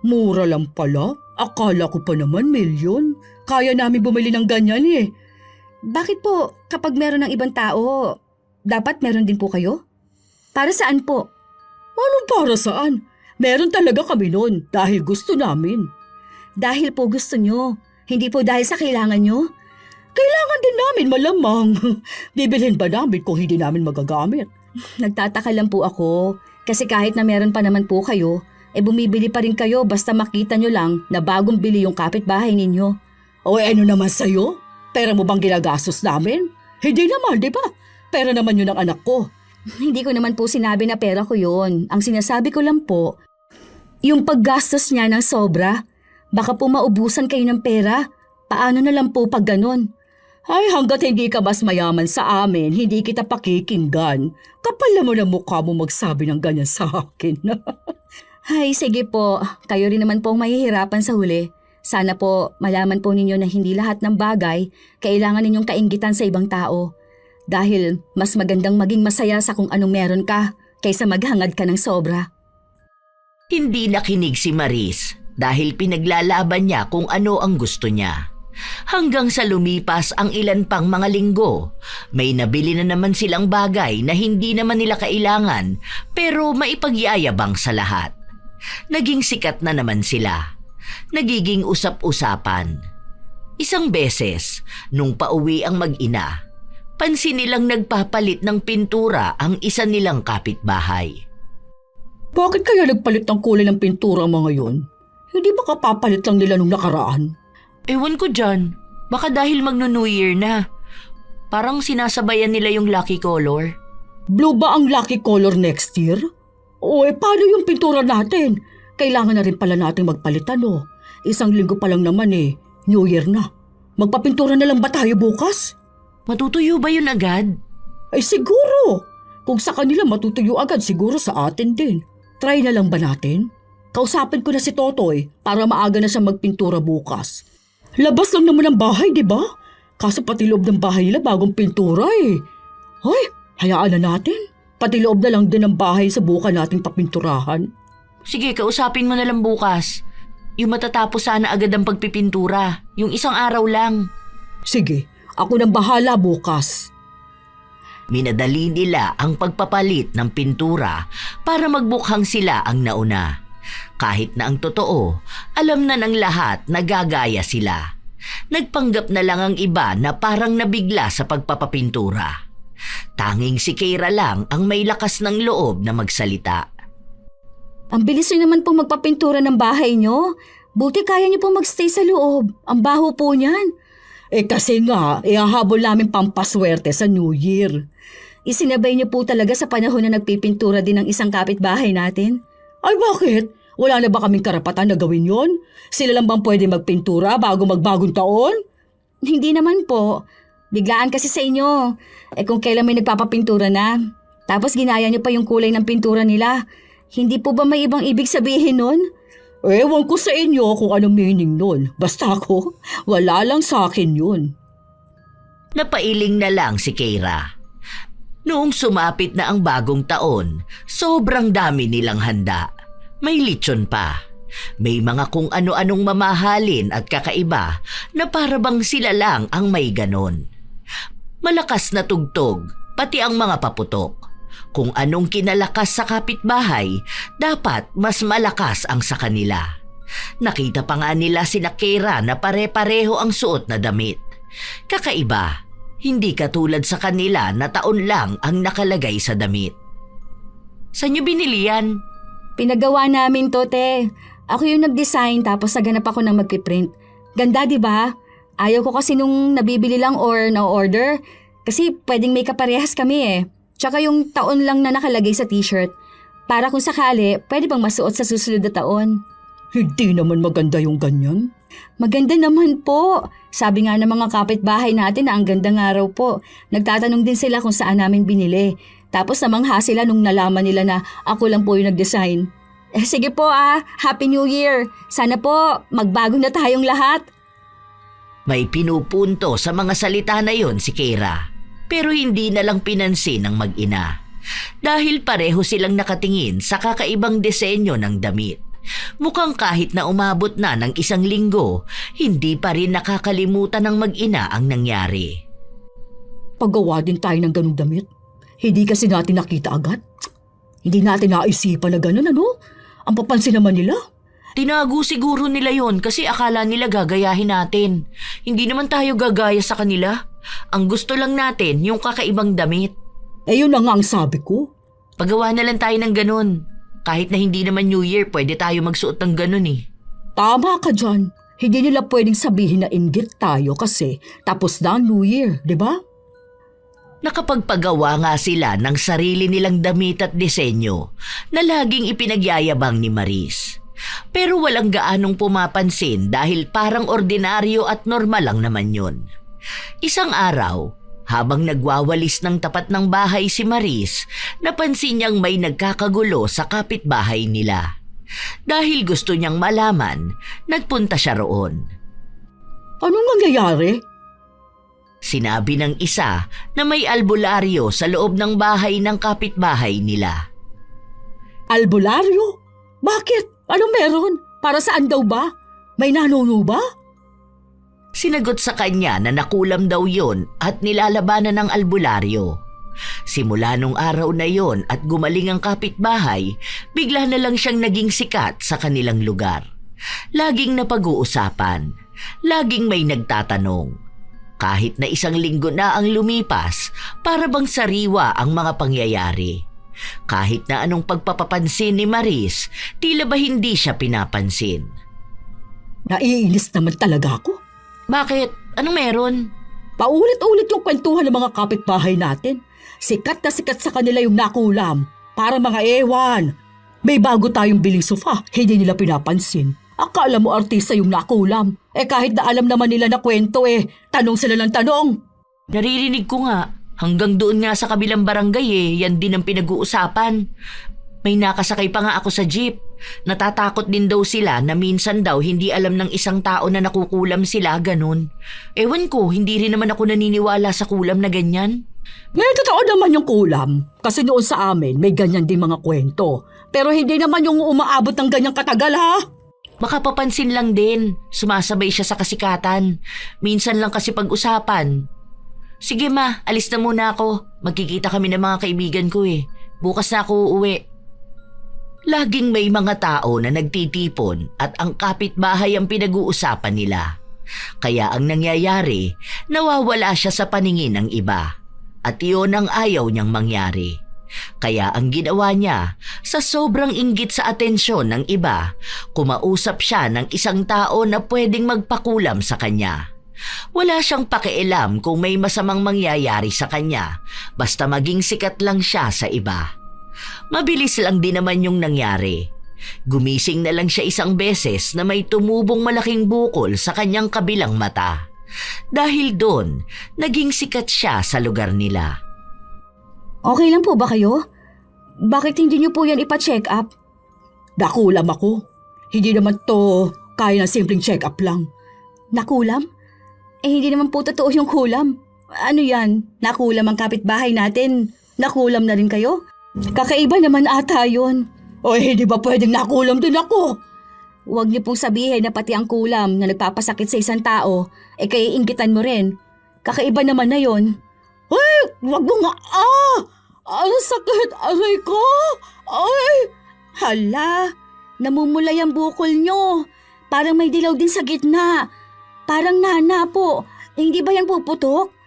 Mura lang pala? Akala ko pa naman milyon. Kaya namin bumili ng ganyan Bakit po kapag meron ng ibang tao, dapat meron din po kayo? Para saan po? Anong para saan? Meron talaga kami nun dahil gusto namin. Dahil po gusto nyo, hindi po dahil sa kailangan nyo? Kailangan din namin malamang. Bibilhin ba namin kung hindi namin magagamit? Nagtataka lang po ako kasi kahit na meron pa naman po kayo, bumibili pa rin kayo basta makita nyo lang na bagong bili yung kapitbahay ninyo. Ano naman sa'yo? Pera mo bang ginagastos namin? Hindi naman, di ba? Pera naman yun ng anak ko. Hindi ko naman po sinabi na pera ko yun. Ang sinasabi ko lang po, yung paggastos niya ng sobra, baka po maubusan kayo ng pera. Paano na lang po pag ganon? Ay, hanggat hindi ka mas mayaman sa amin, hindi kita pakikinggan. Kapal naman ang mukha mo magsabi ng ganyan sa akin. Ay, sige po. Kayo rin naman pong mahihirapan sa huli. Sana po malaman po ninyo na hindi lahat ng bagay kailangan ninyong kainggitan sa ibang tao. Dahil mas magandang maging masaya sa kung anong meron ka kaysa maghangad ka ng sobra. Hindi nakinig si Maris dahil pinaglalaban niya kung ano ang gusto niya. Hanggang sa lumipas ang ilan pang mga linggo, may nabili na naman silang bagay na hindi naman nila kailangan pero maipagyayabang sa lahat. Naging sikat na naman sila. Nagiging usap-usapan. Isang beses, nung pauwi ang mag-ina, pansin nilang nagpapalit ng pintura ang isa nilang kapitbahay. Bakit kaya nagpalit ng kulay ng pintura ang mga yun? Hindi ba kapapalit lang nila nung nakaraan? Ewan ko dyan. Baka dahil magno-New Year na. Parang sinasabayan nila yung lucky color. Blue ba ang lucky color next year? Paano yung pintura natin? Kailangan na rin pala natin magpalitan Isang linggo pa lang naman New Year na. Magpapintura na lang ba tayo bukas? Matutuyo ba yun agad? Siguro. Kung sa kanila matutuyo agad, siguro sa atin din. Try na lang ba natin? Kausapin ko na si Totoy para maaga na siya magpintura bukas. Labas lang naman ang bahay, di ba? Kaso pati loob ng bahay nila bagong pintura eh. Hoy, hayaan na natin. Pati loob na lang din ang bahay sa buka nating papinturahan. Sige, kausapin mo na lang bukas. Yung matatapos sana agad ang pagpipintura. Yung isang araw lang. Sige, ako nang bahala bukas. Minadali nila ang pagpapalit ng pintura para magbukhang sila ang nauna. Kahit na ang totoo, alam na ng lahat na gagaya sila. Nagpanggap na lang ang iba na parang nabigla sa pagpapapintura. Tanging si Keira lang ang may lakas ng loob na magsalita. Ang bilis rin naman pong magpapintura ng bahay nyo. Buti kaya nyo pong magstay sa loob. Ang baho po niyan. Kasi nga, ihahabol namin pampaswerte sa New Year. Isinabay nyo po talaga sa panahon na nagpipintura din ng isang kapitbahay natin. Ay bakit? Wala na ba kaming karapatan na gawin yon? Sila lang bang pwede magpintura bago magbagong taon? Hindi naman po. Biglaan kasi sa inyo. Kung kailan may nagpapapintura na. Tapos ginaya nyo pa yung kulay ng pintura nila. Hindi po ba may ibang ibig sabihin nun? Ewan ko sa inyo kung anong meaning nun. Basta ako, wala lang sa akin yun. Napailing na lang si Keira. Noong sumapit na ang bagong taon, sobrang dami nilang handa. May lechon pa. May mga kung ano-anong mamahalin at kakaiba na parabang sila lang ang may ganon. Malakas na tugtog, pati ang mga paputok. Kung anong kinalakas sa kapitbahay, dapat mas malakas ang sa kanila. Nakita pa nga nila sina Keira na pare-pareho ang suot na damit. Kakaiba, hindi katulad sa kanila na taon lang ang nakalagay sa damit. Saan niyo binili yan? Pinagawa namin to, te. Ako yung nag-design tapos naganap ako ng magpiprint. Ganda, di ba? Ayaw ko kasi nung nabibili lang or na-order. Kasi pwedeng may kaparehas kami eh. Tsaka yung taon lang na nakalagay sa t-shirt. Para kung sakali, pwede bang masuot sa susunod na taon. Hindi naman maganda yung ganyan. Maganda naman po. Sabi nga ng mga kapitbahay natin na ang gandang araw po. Nagtatanong din sila kung saan namin binili. Tapos namangha sila nung nalaman nila na ako lang po yung nag-design. Sige po Happy New Year. Sana po magbago na tayong lahat. May pinupunto sa mga salita na yon si Keira. Pero hindi na lang pinansin ng mag-ina. Dahil pareho silang nakatingin sa kakaibang disenyo ng damit. Mukhang kahit na umabot na ng 1 linggo, hindi pa rin nakakalimutan ng mag-ina ang nangyari. Paggawa din tayo ng ganung damit. Hindi kasi natin nakita agad. Hindi natin naisipan na ganun, ano? Ang papansin naman nila. Tinago siguro nila yon kasi akala nila gagayahin natin. Hindi naman tayo gagaya sa kanila. Ang gusto lang natin yung kakaibang damit. Yun na nga ang sabi ko. Pagawa na lang tayo ng ganun. Kahit na hindi naman New Year, pwede tayo magsuot ng ganun eh. Tama ka dyan. Hindi nila pwedeng sabihin na inggit tayo kasi tapos na ang New Year, di ba? Nakapagpagawa nga sila ng sarili nilang damit at disenyo na laging ipinagyayabang ni Maris. Pero walang gaanong pumapansin dahil parang ordinaryo at normal lang naman yun. Isang araw, habang nagwawalis ng tapat ng bahay si Maris, napansin niyang may nagkakagulo sa kapitbahay nila. Dahil gusto niyang malaman, nagpunta siya roon. Anong nangyayari? Sinabi ng isa na may albularyo sa loob ng bahay ng kapitbahay nila. Albularyo? Bakit? Anong meron? Para saan daw ba? May nanuno ba? Sinagot sa kanya na nakulam daw yon at nilalabanan ng albularyo. Simula nung araw na yon at gumaling ang kapitbahay, bigla na lang siyang naging sikat sa kanilang lugar. Laging napag-uusapan, laging may nagtatanong. Kahit na 1 linggo na ang lumipas, para bang sariwa ang mga pangyayari. Kahit na anong pagpapapansin ni Maris, tila ba hindi siya pinapansin. Naiinis naman talaga ako. Bakit? Anong meron? Paulit-ulit yung kwentuhan ng mga kapitbahay natin. Sikat na sikat sa kanila yung nakulam. Para mga ewan. May bago tayong biling sofa, hindi nila pinapansin. Akala mo artista yung nakulam. Kahit na alam naman nila na kwento tanong sila ng tanong. Naririnig ko nga. Hanggang doon nga sa kabilang barangay yan din ang pinag-uusapan. May nakasakay pa nga ako sa jeep. Natatakot din daw sila na minsan daw hindi alam ng isang tao na nakukulam sila, ganun. Ewan ko, hindi rin naman ako naniniwala sa kulam na ganyan. May totoo naman yung kulam. Kasi noon sa amin, may ganyan din mga kwento. Pero hindi naman yung umaabot ng ganyang katagal, ha? Baka papansin lang din. Sumasabay siya sa kasikatan. Minsan lang kasi pag-usapan. Sige ma, alis na muna ako. Magkikita kami ng mga kaibigan ko eh. Bukas na ako uuwi. Laging may mga tao na nagtitipon at ang kapitbahay ang pinag-uusapan nila. Kaya ang nangyayari, nawawala siya sa paningin ng iba. At iyon ang ayaw niyang mangyari. Kaya ang ginawa niya, sa sobrang inggit sa atensyon ng iba, kumausap siya ng isang tao na pwedeng magpakulam sa kanya. Wala siyang pakialam kung may masamang mangyayari sa kanya, basta maging sikat lang siya sa iba. Mabilis lang din naman yung nangyari. Gumising na lang siya isang beses na may tumubong malaking bukol sa kanyang kabilang mata. Dahil doon, naging sikat siya sa lugar nila. Okay lang po ba kayo? Bakit hindi niyo po yan ipa-check up? Nakulam ako. Hindi naman to kaya ng simpleng check-up lang. Nakulam? Hindi naman po totoo yung kulam. Ano yan? Nakulam ang kapitbahay natin. Nakulam na rin kayo? Kakaiba naman ata yun. O hindi ba pwedeng nakulam din ako? Huwag niyo pong sabihin na pati ang kulam na nagpapasakit sa isang tao, kaiinggitan mo rin. Kakaiba naman na yon. Ay, wag mo nga, ang sakit, aray ko. Ay, Hala, namumulay ang bukol nyo. Parang may dilaw din sa gitna. Parang nana po. Hindi ba yan puputok?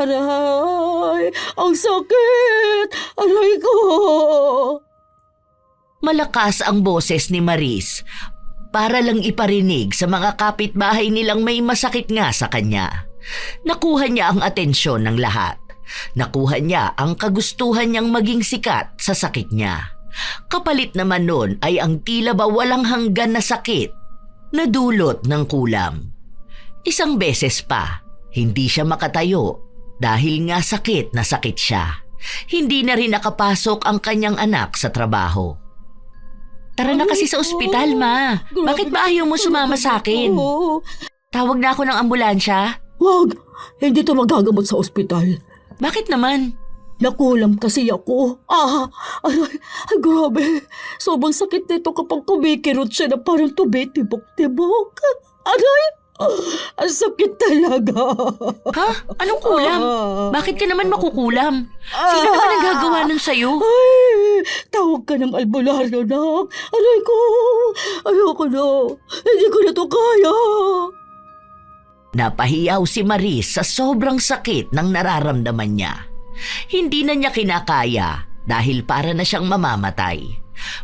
aray, ang sakit, aray ko. Malakas ang boses ni Maris para lang iparinig sa mga kapitbahay nilang may masakit nga sa kanya. Nakuha niya ang atensyon ng lahat. Nakuha niya ang kagustuhan niyang maging sikat sa sakit niya. Kapalit naman nun ay ang tila ba walang hanggan na sakit na dulot ng kulam. Isang beses pa, hindi siya makatayo dahil nga sakit na sakit siya. Hindi na rin nakapasok ang kanyang anak sa trabaho. Tara na kasi sa ospital, ma. Bakit ba ayaw mo sumama sa akin? Tawag na ako ng ambulansya. Wag, hindi to magagamot sa ospital. Bakit naman? Nakulam kasi ako. Aray, ay grabe. Sobrang sakit nito kapag kumikirot siya na parang tumitibok-tibok. Aray, ang sakit talaga. Ha? Anong kulam? Bakit ka naman makukulam? Sino naman nagagawa nun sa'yo? Ay, tawag ka ng albularyo na. Aray ko, ayoko na. Hindi ko na to kaya. Napahiyaw si Maris sa sobrang sakit ng nararamdaman niya. Hindi na niya kinakaya dahil para na siyang mamamatay.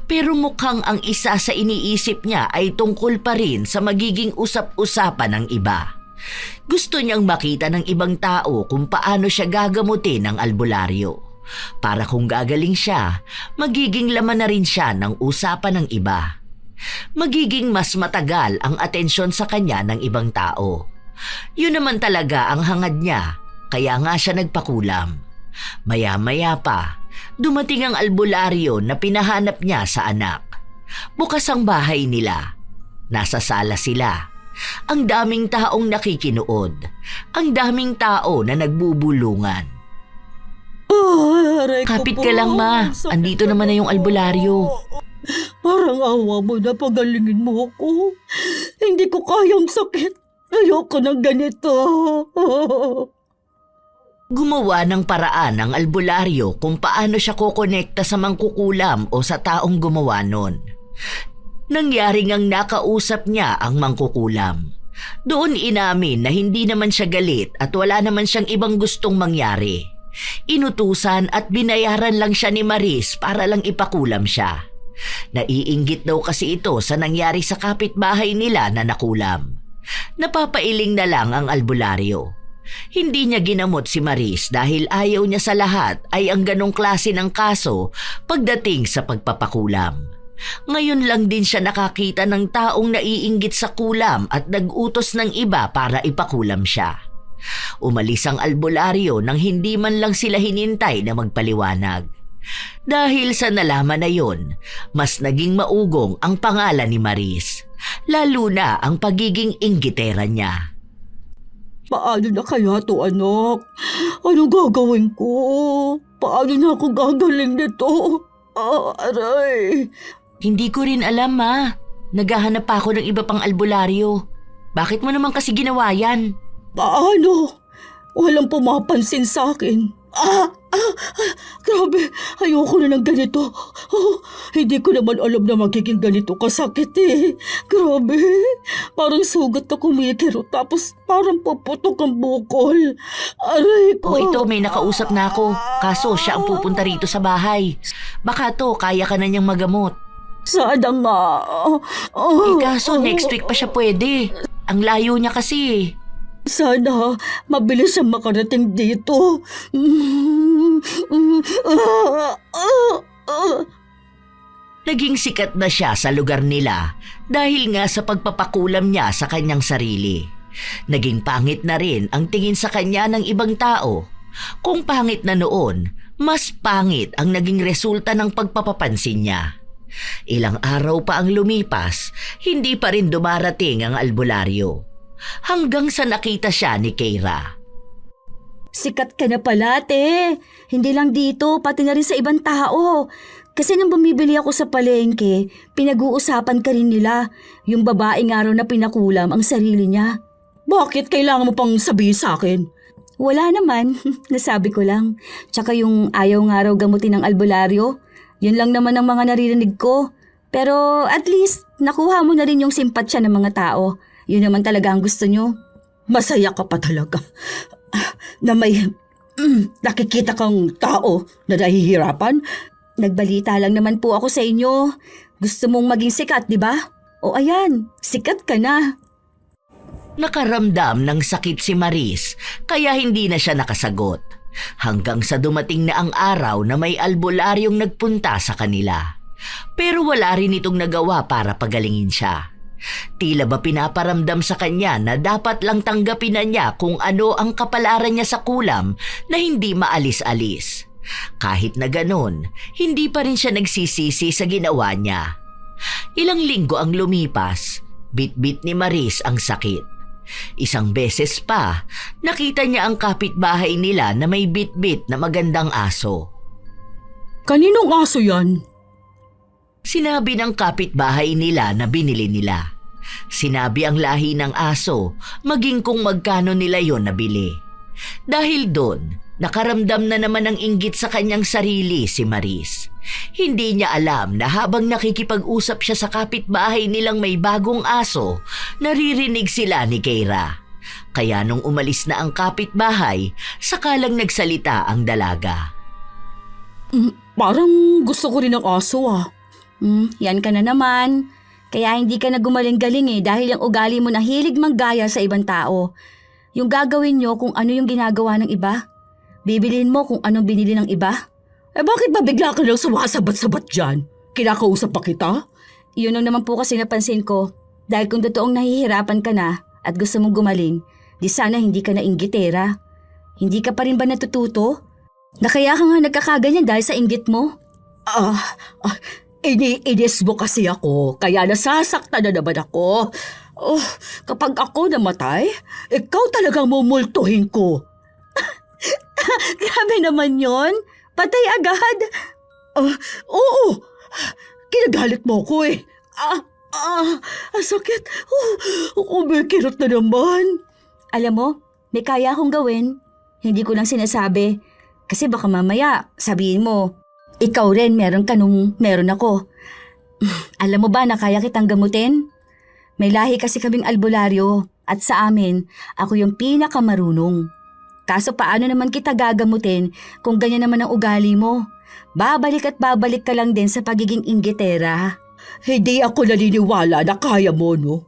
Pero mukhang ang isa sa iniisip niya ay tungkol pa rin sa magiging usap-usapan ng iba. Gusto niyang makita ng ibang tao kung paano siya gagamutin ng albularyo. Para kung gagaling siya, magiging laman na rin siya ng usapan ng iba. Magiging mas matagal ang atensyon sa kanya ng ibang tao. Yun naman talaga ang hangad niya, kaya nga siya nagpakulam. Maya-maya pa, dumating ang albularyo na pinahanap niya sa anak. Bukas ang bahay nila. Nasa sala sila. Ang daming taong nakikinood. Ang daming tao na nagbubulungan. Aray ko Kapit po. ka lang, ma. Sakit Andito naman na yung albularyo. Parang awa mo na pagalingin mo ako. Hindi ko kayang sakit. Ayoko ng ganito. Gumawa ng paraan ang albularyo kung paano siya kokonekta sa mangkukulam o sa taong gumawa nun. Nangyari ngang nakausap niya ang mangkukulam. Doon inamin na hindi naman siya galit at wala naman siyang ibang gustong mangyari. Inutusan at binayaran lang siya ni Maris para lang ipakulam siya. Naiinggit daw kasi ito sa nangyari sa kapitbahay nila na nakulam. Napapailing na lang ang albularyo. Hindi niya ginamot si Maris dahil ayaw niya sa lahat ay ang ganong klase ng kaso pagdating sa pagpapakulam. Ngayon lang din siya nakakita ng taong naiinggit sa kulam at nag-utos ng iba para ipakulam siya. Umalis ang albularyo nang hindi man lang sila hinintay na magpaliwanag. Dahil sa nalaman na yon, mas naging maugong ang pangalan ni Maris, lalo na ang pagiging inggitera niya. Paano na kaya to, anak? Anong gagawin ko? Paano na ako gagaling nito? Aray! Hindi ko rin alam, Ma. Naghahanap pa ako ng iba pang albularyo. Bakit mo naman kasi ginawa yan? Paano? Walang pumapansin sa akin. Grabe, ayoko na ng ganito. Hindi ko naman alam na magiging ganito kasakit eh. Grabe, parang sugat na kumikiro tapos parang paputok ang bukol. Aray ko. O ito, may nakausap na ako. Kaso siya ang pupunta rito sa bahay. Baka to, kaya ka na niyang magamot. Sana nga. Kaso next week pa siya pwede. Ang layo niya kasi. Sana mabilis siyang makarating dito. Naging sikat na siya sa lugar nila dahil nga sa pagpapakulam niya sa kanyang sarili. Naging pangit na rin ang tingin sa kanya ng ibang tao. Kung pangit na noon, mas pangit ang naging resulta ng pagpapapansin niya. Ilang araw pa ang lumipas, hindi pa rin dumarating ang albularyo. Hanggang sa nakita siya ni Keira. Sikat ka na pala, te. Hindi lang dito, pati na rin sa ibang tao. Kasi nang bumibili ako sa palengke, pinag-uusapan ka rin nila. Yung babae nga raw na pinakulam ang sarili niya. Bakit kailangan mo pang sabihin sa akin? Wala naman, nasabi ko lang. Tsaka yung ayaw nga raw gamutin ng albularyo, yun lang naman ang mga naririnig ko. Pero at least, nakuha mo na rin yung simpatsya ng mga tao. Yun naman talaga ang gusto nyo. Masaya ka pa talaga na may nakikita kang tao na nahihirapan. Nagbalita lang naman po ako sa inyo. Gusto mong maging sikat, di ba? O ayan, sikat ka na. Nakaramdam ng sakit si Maris kaya hindi na siya nakasagot. Hanggang sa dumating na ang araw na may albularyong nagpunta sa kanila. Pero wala rin itong nagawa para pagalingin siya. Tila ba pinaparamdam sa kanya na dapat lang tanggapin na niya kung ano ang kapalaran niya sa kulam na hindi maalis-alis. Kahit na ganon, hindi pa rin siya nagsisisi sa ginawa niya. Ilang linggo ang lumipas, bit-bit ni Maris ang sakit. Isang beses pa, nakita niya ang kapitbahay nila na may bit-bit na magandang aso. Kaninong aso yan? Sinabi ng kapitbahay nila na binili nila. Sinabi ang lahi ng aso, maging kung magkano nila yon nabili. Dahil doon, nakaramdam na naman ng inggit sa kanyang sarili si Maris. Hindi niya alam na habang nakikipag-usap siya sa kapitbahay nilang may bagong aso, naririnig sila ni Keira. Kaya nung umalis na ang kapitbahay, saka lang nagsalita ang dalaga. Parang gusto ko rin ng aso ah. Yan ka na naman. Kaya hindi ka na gumaling-galing dahil yung ugali mo na hilig manggaya sa ibang tao. Yung gagawin nyo kung ano yung ginagawa ng iba. Bibilin mo kung anong binili ng iba. Bakit ba bigla ka lang sumasabat-sabat dyan? Kinakausap pa kita? Yun lang naman po kasi napansin ko. Dahil kung totoong nahihirapan ka na at gusto mong gumaling, di sana hindi ka na inggitera. Hindi ka pa rin ba natututo? Na kaya ka nga nagkakaganyan dahil sa inggit mo? Iniinis mo kasi ako, kaya nasasaktan na naman ako. Kapag ako namatay, ikaw talagang mumultuhin ko. Grabe naman yon. Patay agad. Oo, kinagalit mo ko eh. Ang sakit. Kumikirot na naman. Alam mo, may kaya akong gawin. Hindi ko lang sinasabi. Kasi baka mamaya sabihin mo, ikaw rin meron ka nung meron ako. Alam mo ba na kaya kitang gamutin? May lahi kasi kaming albularyo at sa amin, ako yung pinakamarunong. Kaso paano naman kita gagamutin kung ganyan naman ang ugali mo? Babalik at babalik ka lang din sa pagiging inggitera. Hindi ako naniniwala na kaya mo, no?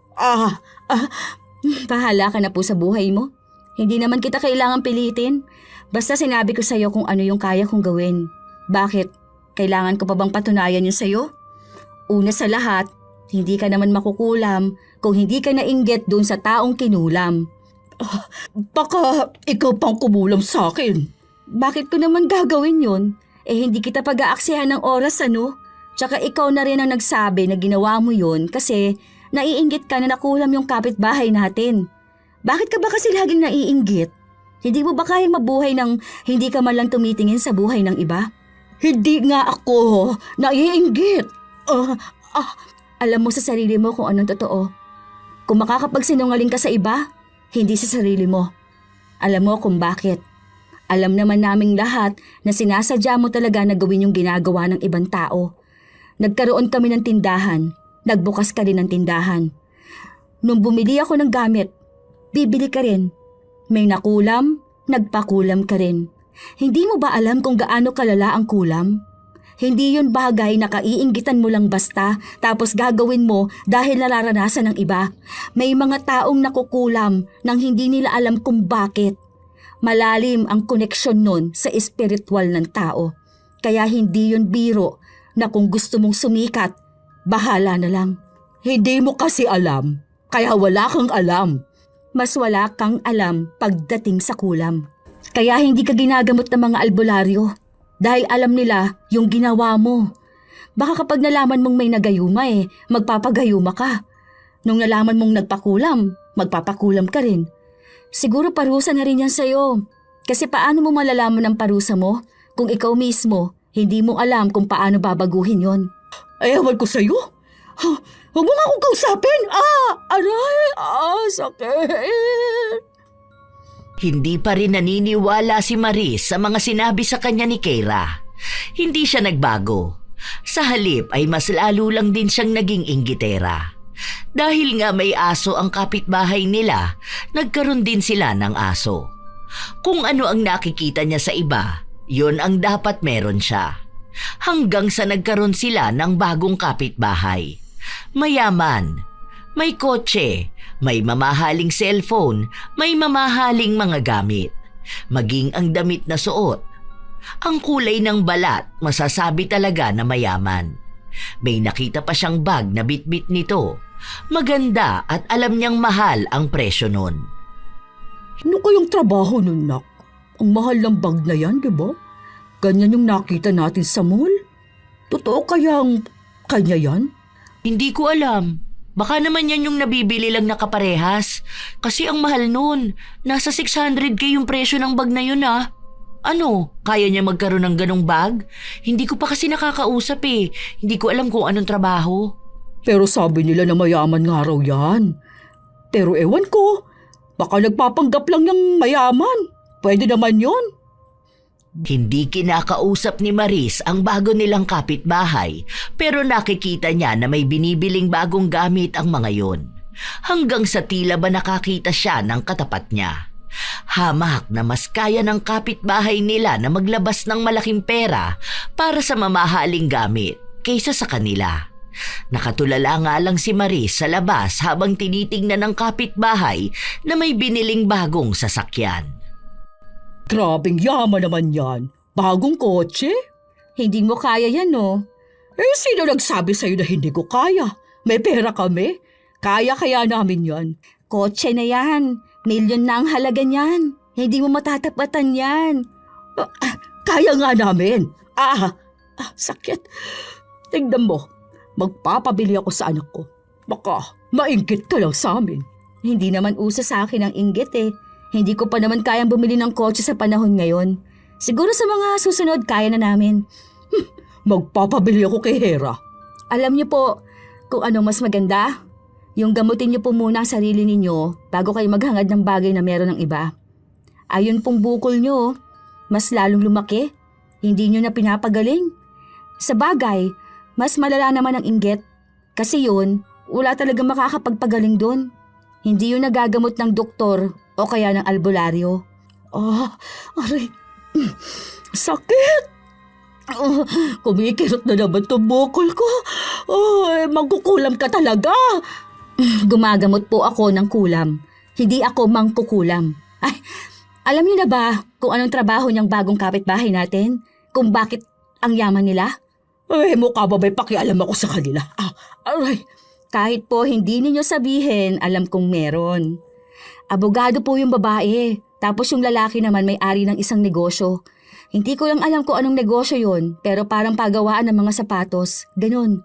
Bahala ka na po sa buhay mo. Hindi naman kita kailangan pilitin. Basta sinabi ko sa'yo kung ano yung kaya kong gawin. Bakit? Kailangan ko pa bang patunayan yun sa'yo? Una sa lahat, hindi ka naman makukulam kung hindi ka nainggit dun sa taong kinulam. Baka ikaw pang kumulam sa akin. Bakit ko naman gagawin yun? Hindi kita pag-aaksihan ng oras ano? Tsaka ikaw na rin ang nagsabi na ginawa mo yun kasi naiinggit ka na nakulam yung kapitbahay natin. Bakit ka ba kasi laging naiinggit? Hindi mo ba kayang mabuhay ng hindi ka man lang tumitingin sa buhay ng iba? Hindi nga ako naiinggit. Alam mo sa sarili mo kung anong totoo. Kung makakapagsinungaling ka sa iba, hindi sa sarili mo. Alam mo kung bakit. Alam naman naming lahat na sinasadya mo talaga na gawin yung ginagawa ng ibang tao. Nagkaroon kami ng tindahan. Nagbukas ka rin ng tindahan. Nung bumili ako ng gamit, bibili ka rin. May nakulam, nagpakulam ka rin. Hindi mo ba alam kung gaano kalala ang kulam? Hindi yun bagay na kaiinggitan mo lang basta tapos gagawin mo dahil nararanasan ng iba. May mga taong nakukulam nang hindi nila alam kung bakit. Malalim ang koneksyon nun sa espiritual ng tao. Kaya hindi yun biro na kung gusto mong sumikat, bahala na lang. Hindi mo kasi alam, kaya wala kang alam. Mas wala kang alam pagdating sa kulam. Kaya hindi ka ginagamot ng mga albularyo. Dahil alam nila yung ginawa mo. Baka kapag nalaman mong may nagayuma magpapagayuma ka. Nung nalaman mong nagpakulam, magpapakulam ka rin. Siguro parusa na rin yan sa'yo. Kasi paano mo malalaman ang parusa mo kung ikaw mismo hindi mo alam kung paano babaguhin yon? Ewan ko sa'yo. Huwag mo nga akong kausapin. Aray, sakit. Hindi pa rin naniniwala si Maris sa mga sinabi sa kanya ni Keira. Hindi siya nagbago. Sa halip ay mas lalo lang din siyang naging inggitera. Dahil nga may aso ang kapitbahay nila, nagkaroon din sila ng aso. Kung ano ang nakikita niya sa iba, yun ang dapat meron siya. Hanggang sa nagkaroon sila ng bagong kapitbahay. Mayaman, may kotse, may mamahaling cellphone, may mamahaling mga gamit, maging ang damit na suot. Ang kulay ng balat, masasabi talaga na mayaman. May nakita pa siyang bag na bitbit nito. Maganda at alam niyang mahal ang presyo nun. Ano kayong trabaho nun, nak? Ang mahal ng bag na yan, di ba? Ganyan yung nakita natin sa mall. Totoo kayang kanya yan? Hindi ko alam. Baka naman yan yung nabibili lang na kaparehas. Kasi ang mahal nun. Nasa 600k yung presyo ng bag na yun Ano? Kaya niya magkaroon ng ganong bag? Hindi ko pa kasi nakakausap Hindi ko alam kung anong trabaho. Pero sabi nila na mayaman nga raw yan. Pero ewan ko. Baka nagpapanggap lang yung mayaman. Pwede naman yon. Hindi kinakausap ni Maris ang bago nilang kapitbahay pero nakikita niya na may binibiling bagong gamit ang mga yon. Hanggang sa tila ba nakakita siya ng katapat niya. Hamak na mas kaya ng kapitbahay nila na maglabas ng malaking pera para sa mamahaling gamit kaysa sa kanila. Nakatulala nga lang si Maris sa labas habang tinitingnan ng kapitbahay na may biniling bagong sasakyan. Grabing yaman naman yan. Bagong kotse? Hindi mo kaya yan, no? Sino nagsabi sa'yo na hindi ko kaya? May pera kami. Kaya namin yan. Kotse na yan. Milyon na ang halaga niyan. Hindi mo matatapatan yan. Kaya nga namin. Sakit. Tignan mo. Magpapabili ako sa anak ko. Baka maingkit ka lang sa amin. Hindi naman uso sa akin ang inggit Hindi ko pa naman kayang bumili ng kotse sa panahon ngayon. Siguro sa mga susunod kaya na namin. Magpapabili ako kay Hera. Alam niyo po kung ano mas maganda? Yung gamutin niyo po muna ang sarili ninyo bago kayo maghangad ng bagay na meron ng iba. Ayun pong bukol niyo, mas lalong lumaki. Hindi niyo na pinapagaling. Sa bagay, mas malala naman ang inggit. Kasi yun, wala talaga makakapagpagaling doon. Hindi yun nagagamot ng doktor o kaya ng albularyo. Aray. Sakit. Kumikirot na naman itong bukol ko. Magkukulam ka talaga. Gumagamot po ako ng kulam. Hindi ako mangkukulam. Ay, alam niyo na ba kung anong trabaho niyang bagong kapitbahay natin? Kung bakit ang yaman nila? Mukha ba may pakialam ako sa kanila? Aray. Kahit po hindi ninyo sabihin, alam kong meron. Abogado po yung babae, tapos yung lalaki naman may-ari ng isang negosyo. Hindi ko lang alam kung anong negosyo yun, pero parang pagawaan ng mga sapatos. Ganun.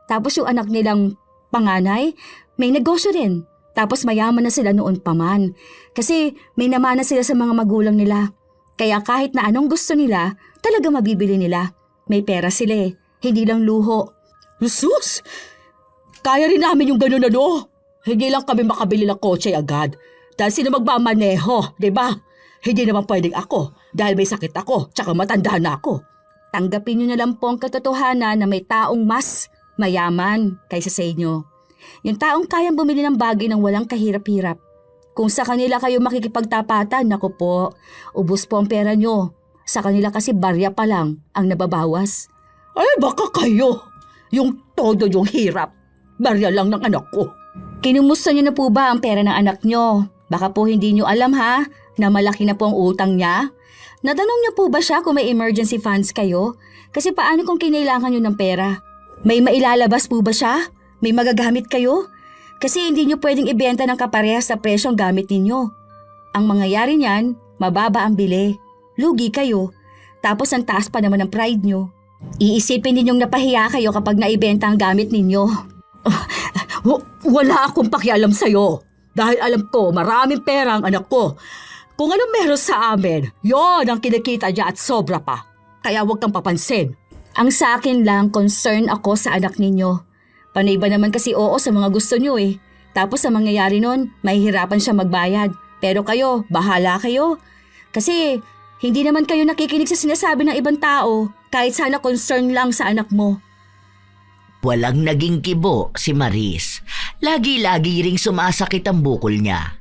Tapos yung anak nilang panganay, may negosyo rin. Tapos mayaman na sila noon pa man. Kasi may namana sila sa mga magulang nila. Kaya kahit na anong gusto nila, talaga mabibili nila. May pera sila eh. Hindi lang luho. Jesus! Kaya rin namin yung ganun ano. Hindi lang kami makabili ng kotse agad. Dahil sino magmamaneho, di ba? Hindi naman pwedeng ako dahil may sakit ako tsaka matanda na ako. Tanggapin nyo na lang po ang katotohanan na may taong mas mayaman kaysa sa inyo. Yung taong kayang bumili ng bagay ng walang kahirap-hirap. Kung sa kanila kayo makikipagtapatan, naku po, ubos po ang pera nyo. Sa kanila kasi barya pa lang ang nababawas. Ay baka kayo, yung todo yung hirap. Barya lang ng anak ko. Kinumusta nyo na po ba ang pera ng anak nyo? Baka po hindi nyo alam ha, na malaki na po ang utang niya. Natanong niyo po ba siya kung may emergency funds kayo? Kasi paano kung kinailangan nyo ng pera? May mailalabas po ba siya? May magagamit kayo? Kasi hindi nyo pwedeng ibenta ng kaparehas sa presyong gamit ninyo. Ang mangyayari niyan, mababa ang bili. Lugi kayo. Tapos ang taas pa naman ang pride nyo. Iisipin ninyong napahiya kayo kapag naibenta ang gamit ninyo. Wala akong pakialam sa'yo. Dahil alam ko maraming pera ang anak ko. Kung anong meron sa amin, yon ang kinikita niya at sobra pa. Kaya huwag kang papansin. Ang sa akin lang, concern ako sa anak ninyo. Panay ba naman kasi oo sa mga gusto nyo eh. Tapos sa mangyayari nun, mahihirapan siya magbayad. Pero kayo, bahala kayo. Kasi hindi naman kayo nakikinig sa sinasabi ng ibang tao kahit sana concern lang sa anak mo. Walang naging kibo si Maris. Lagi-lagi ring sumasakit ang bukol niya.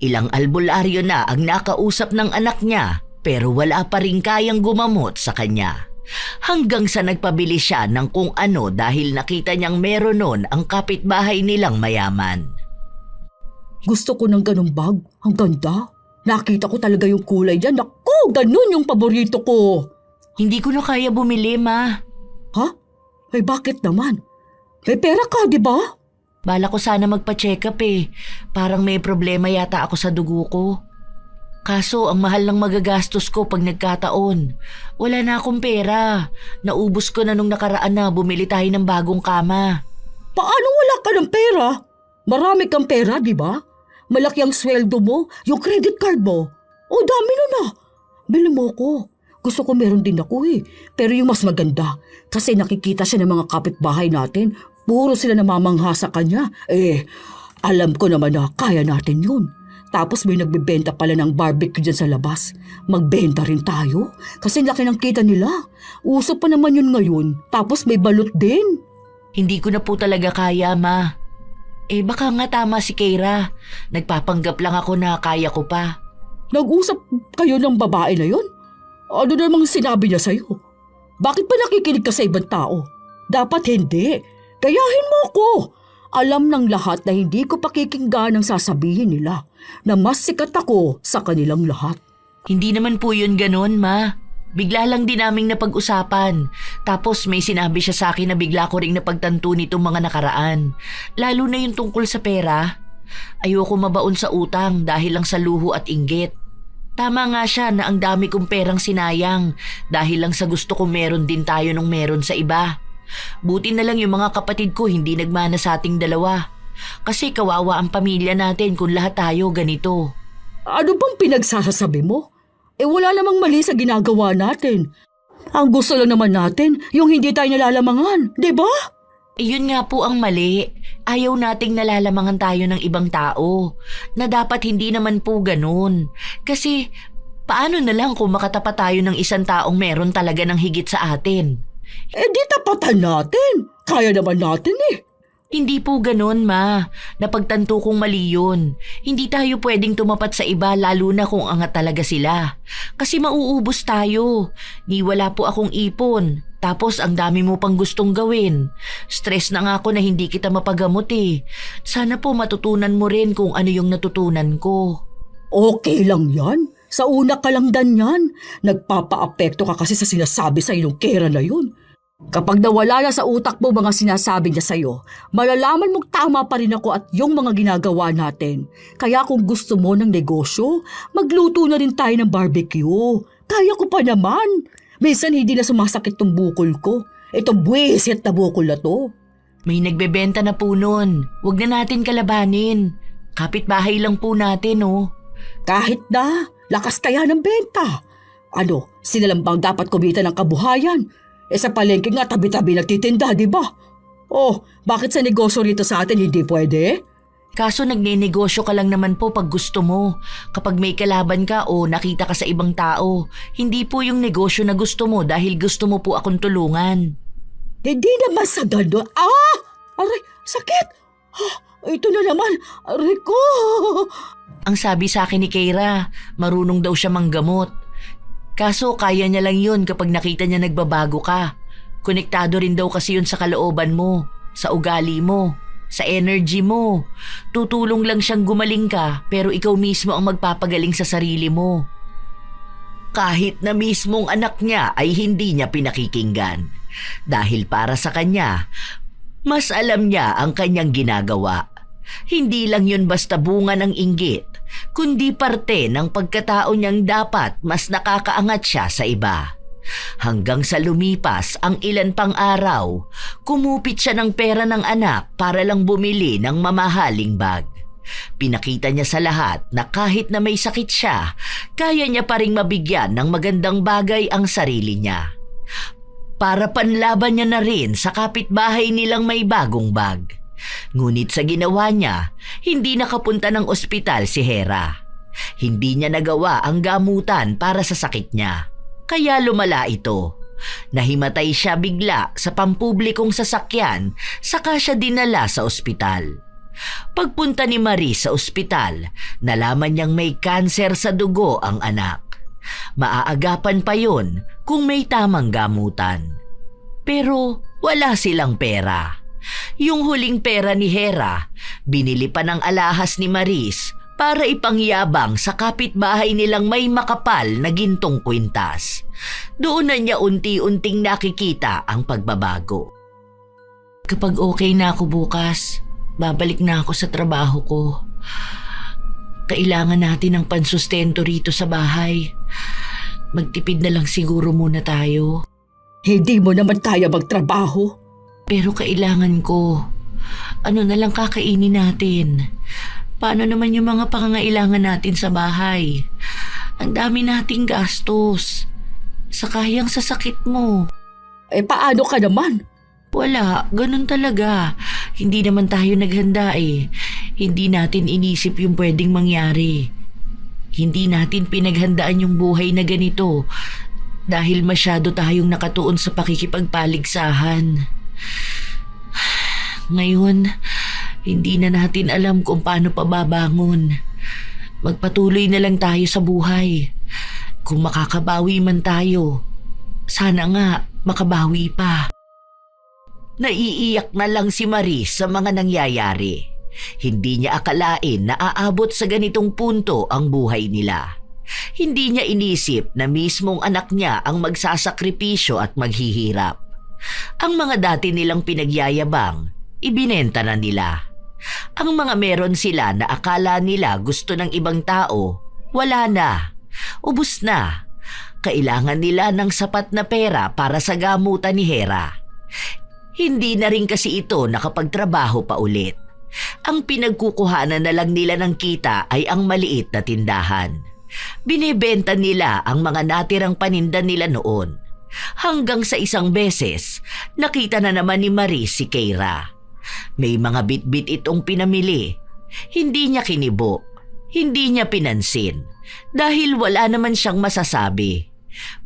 Ilang albularyo na ang nakausap ng anak niya pero wala pa rin kayang gumamot sa kanya. Hanggang sa nagpabili siya ng kung ano dahil nakita niyang meron nun ang kapitbahay nilang mayaman. Gusto ko ng ganung bag. Ang ganda. Nakita ko talaga yung kulay dyan. Naku, ganun yung paborito ko. Hindi ko na kaya bumili, ma. Ha? Ay bakit naman? May pera ka, di ba? Bala ko sana magpa-check up eh. Parang may problema yata ako sa dugo ko. Kaso ang mahal ng magagastos ko pag nagkataon. Wala na akong pera. Naubos ko na nung nakaraan na bumili tayo ng bagong kama. Paano wala ka ng pera? Marami kang pera, di ba? Malaki ang sweldo mo, yung credit card mo. O dami na na. Bili mo ko. Gusto ko meron din ako eh. Pero yung mas maganda, kasi nakikita siya ng mga kapitbahay natin. Puro sila namamangha sa kanya. Alam ko naman na kaya natin yun. Tapos may nagbibenta pala ng barbecue dyan sa labas. Magbenta rin tayo. Kasi laki ng kita nila. Uso pa naman yun ngayon. Tapos may balot din. Hindi ko na po talaga kaya, ma. Baka nga tama si Keira. Nagpapanggap lang ako na kaya ko pa. Nag-usap kayo ng babae na yun? Ano namang sinabi niya sa'yo? Bakit pa nakikinig ka sa ibang tao? Dapat hindi. Gayahin mo ako. Alam ng lahat na hindi ko pakikinggan ang sasabihin nila na mas sikat ako sa kanilang lahat. Hindi naman po yun ganon, ma. Bigla lang din naming napag-usapan. Tapos may sinabi siya sa akin na bigla ko ring napagtanto nitong mga nakaraan. Lalo na yung tungkol sa pera. Ayoko mabaon sa utang dahil lang sa luho at inggit. Tama nga siya na ang dami kong perang sinayang dahil lang sa gusto ko meron din tayo nung meron sa iba. Buti na lang yung mga kapatid ko hindi nagmana sa ating dalawa. Kasi kawawa ang pamilya natin kung lahat tayo ganito. Ano bang pinagsasabi mo? Wala namang mali sa ginagawa natin. Ang gusto lang naman natin, yung hindi tayo nalalamangan, di ba? Yun nga po ang mali. Ayaw nating nalalamangan tayo ng ibang tao. Na dapat hindi naman po ganun. Kasi paano na lang kung makatapat tayo ng isang taong meron talaga ng higit sa atin? Di tapatan natin. Kaya naman natin eh. Hindi po ganun, ma. Napagtanto kong mali yun. Hindi tayo pwedeng tumapat sa iba lalo na kung angat talaga sila. Kasi mauubos tayo. Ni wala po akong ipon. Tapos ang dami mo pang gustong gawin. Stress na nga ako na hindi kita mapagamot eh. Sana po matutunan mo rin kung ano yung natutunan ko. Okay lang yan. Sa una ka lang dan yan. Nagpapa-apekto ka kasi sa sinasabi sa iyong Keira na yun. Kapag nawala na sa utak mo mga sinasabi niya sa'yo, malalaman mong tama pa rin ako at yung mga ginagawa natin. Kaya kung gusto mo ng negosyo, magluto na rin tayo ng barbecue. Kaya ko pa naman. Minsan hindi na sumasakit tong bukol ko. Itong buwisit na bukol na to. May nagbebenta na po nun. Huwag na natin kalabanin. Kapitbahay lang po natin, oh. Kahit na, lakas kaya ng benta. Ano, sila lang bang dapat kumita ng kabuhayan? Sa palengke nga tabi-tabi nagtitinda, di ba? Oh, bakit sa negosyo rito sa atin hindi pwede? Kaso nagnenegosyo ka lang naman po pag gusto mo. Kapag may kalaban ka o nakita ka sa ibang tao, hindi po yung negosyo na gusto mo dahil gusto mo po akong tulungan. Hindi naman sa gano'n. Ah! Aray, sakit! Ito na naman, aray ko! Ang sabi sa akin ni Keira, marunong daw siya manggamot. Kaso kaya niya lang yun kapag nakita niya nagbabago ka. Konektado rin daw kasi yun sa kalooban mo, sa ugali mo, sa energy mo. Tutulong lang siyang gumaling ka pero ikaw mismo ang magpapagaling sa sarili mo. Kahit na mismong anak niya ay hindi niya pinakikinggan. Dahil para sa kanya, mas alam niya ang kanyang ginagawa. Hindi lang yun basta bunga ng inggit, kundi parte ng pagkatao niyang dapat mas nakakaangat siya sa iba. Hanggang sa lumipas ang ilan pang araw, kumupit siya ng pera ng anak para lang bumili ng mamahaling bag. Pinakita niya sa lahat na kahit na may sakit siya, kaya niya pa ring mabigyan ng magandang bagay ang sarili niya. Para panlaban niya na rin sa kapitbahay nilang may bagong bag. Ngunit sa ginawa niya, hindi nakapunta ng ospital si Hera. Hindi niya nagawa ang gamutan para sa sakit niya. Kaya lumala ito. Nahimatay siya bigla sa pampublikong sasakyan, saka siya dinala sa ospital. Pagpunta ni Marie sa ospital, nalaman niyang may kanser sa dugo ang anak. Maaagapan pa yon kung may tamang gamutan. Pero wala silang pera. Yung huling pera ni Hera, binili pa ng alahas ni Maris para ipangyabang sa kapitbahay nilang may makapal na gintong kwintas. Doon na niya unti-unting nakikita ang pagbabago. Kapag okay na ako bukas, babalik na ako sa trabaho ko. Kailangan natin ng pansustento rito sa bahay. Magtipid na lang siguro muna tayo. Hindi mo naman kaya magtrabaho. Pero kailangan ko. Ano na lang kakainin natin? Paano naman yung mga pangangailangan natin sa bahay? Ang dami nating gastos. Sakayang sa sakit mo. Paano ka naman? Wala, ganun talaga. Hindi naman tayo naghanda eh. Hindi natin inisip yung pwedeng mangyari. Hindi natin pinaghandaan yung buhay na ganito dahil masyado tayong nakatuon sa pakikipagpaligsahan. Ngayon, hindi na natin alam kung paano pababangon. Magpatuloy na lang tayo sa buhay. Kung makakabawi man tayo, sana nga makabawi pa. Naiiyak na lang si Maris sa mga nangyayari. Hindi niya akalain na aabot sa ganitong punto ang buhay nila. Hindi niya inisip na mismong anak niya ang magsasakripisyo at maghihirap. Ang mga dati nilang pinagyayabang, ibinenta na nila. Ang mga meron sila na akala nila gusto ng ibang tao, wala na. Ubus na. Kailangan nila ng sapat na pera para sa gamutan ni Hera. Hindi na rin kasi ito nakapagtrabaho pa ulit. Ang pinagkukuhanan na lang nila ng kita ay ang maliit na tindahan. Binebenta nila ang mga natirang paninda nila noon. Hanggang sa isang beses, nakita na naman ni Marie si Keira. May mga bit-bit itong pinamili. Hindi niya kinibo. Hindi niya pinansin. Dahil wala naman siyang masasabi.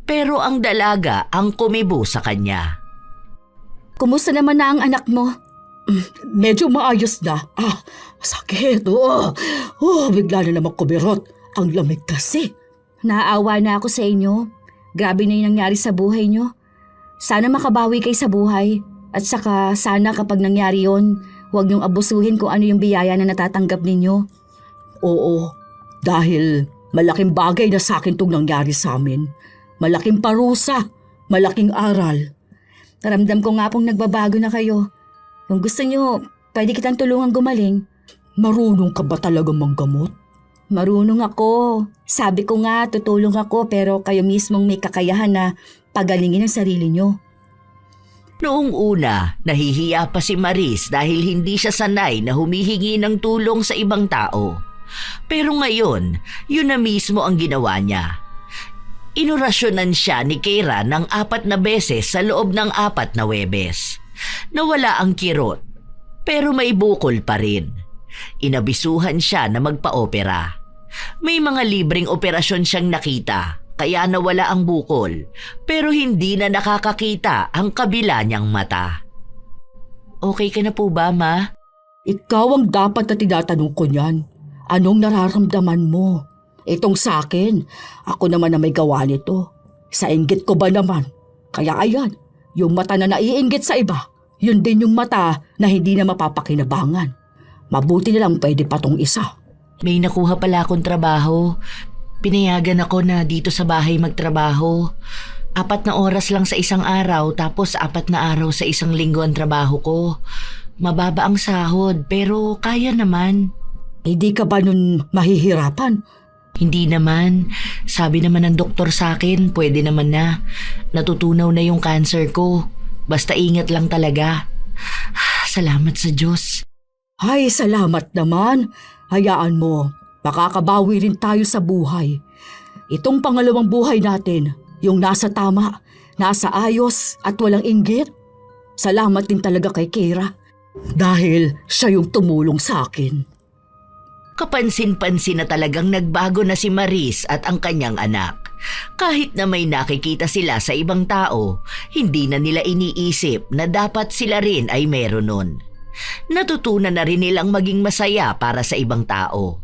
Pero ang dalaga ang kumibo sa kanya. Kumusta naman na ang anak mo? Medyo maayos na. Sakit. Bigla na naman kumirot. Ang lamig kasi. Naaawa na ako sa inyo. Grabe na yung nangyari sa buhay nyo. Sana makabawi kayo sa buhay. At saka sana kapag nangyari yon, huwag niyong abusuhin kung ano yung biyaya na natatanggap ninyo. Oo, dahil malaking bagay na sa akin itong nangyari sa amin. Malaking parusa, malaking aral. Ramdam ko nga pong nagbabago na kayo. Kung gusto nyo, pwede kitang tulungan gumaling. Marunong ka ba talaga manggamot? Marunong ako. Sabi ko nga, tutulong ako pero kayo mismong may kakayahan na pagalingin ang sarili nyo. Noong una, nahihiya pa si Maris dahil hindi siya sanay na humihingi ng tulong sa ibang tao. Pero ngayon, yun na mismo ang ginawa niya. Inorasyonan siya ni Keira ng 4 na beses sa loob ng 4 na Huwebes. Nawala ang kirot, pero may bukol pa rin. Inabisuhan siya na magpa-opera. May mga libreng operasyon siyang nakita, kaya nawala ang bukol, pero hindi na nakakakita ang kabila niyang mata. Okay ka na po ba, Ma? Ikaw ang dapat na tinatanong ko niyan. Anong nararamdaman mo? Itong sa akin, ako naman na may gawa nito. Sa inggit ko ba naman? Kaya ayan, yung mata na naiinggit sa iba, yun din yung mata na hindi na mapapakinabangan. Mabuti na lang pwede pa tong isa. May nakuha pala akong trabaho. Pinayagan ako na dito sa bahay magtrabaho. 4 na oras lang sa isang araw, tapos 4 na araw sa isang linggo ang trabaho ko. Mababa ang sahod, pero kaya naman. Hindi ka ba nun mahihirapan? Hindi naman. Sabi naman ng doktor sa akin, pwede naman na. Natutunaw na yung cancer ko. Basta ingat lang talaga. Salamat sa Diyos. Ay, salamat naman. Hayaan mo, makakabawi rin tayo sa buhay. Itong pangalawang buhay natin, yung nasa tama, nasa ayos at walang inggit. Salamat din talaga kay Keira. Dahil siya yung tumulong sa akin. Kapansin-pansin na talagang nagbago na si Maris at ang kanyang anak. Kahit na may nakikita sila sa ibang tao, hindi na nila iniisip na dapat sila rin ay meron nun. Natutunan na rin nilang maging masaya para sa ibang tao.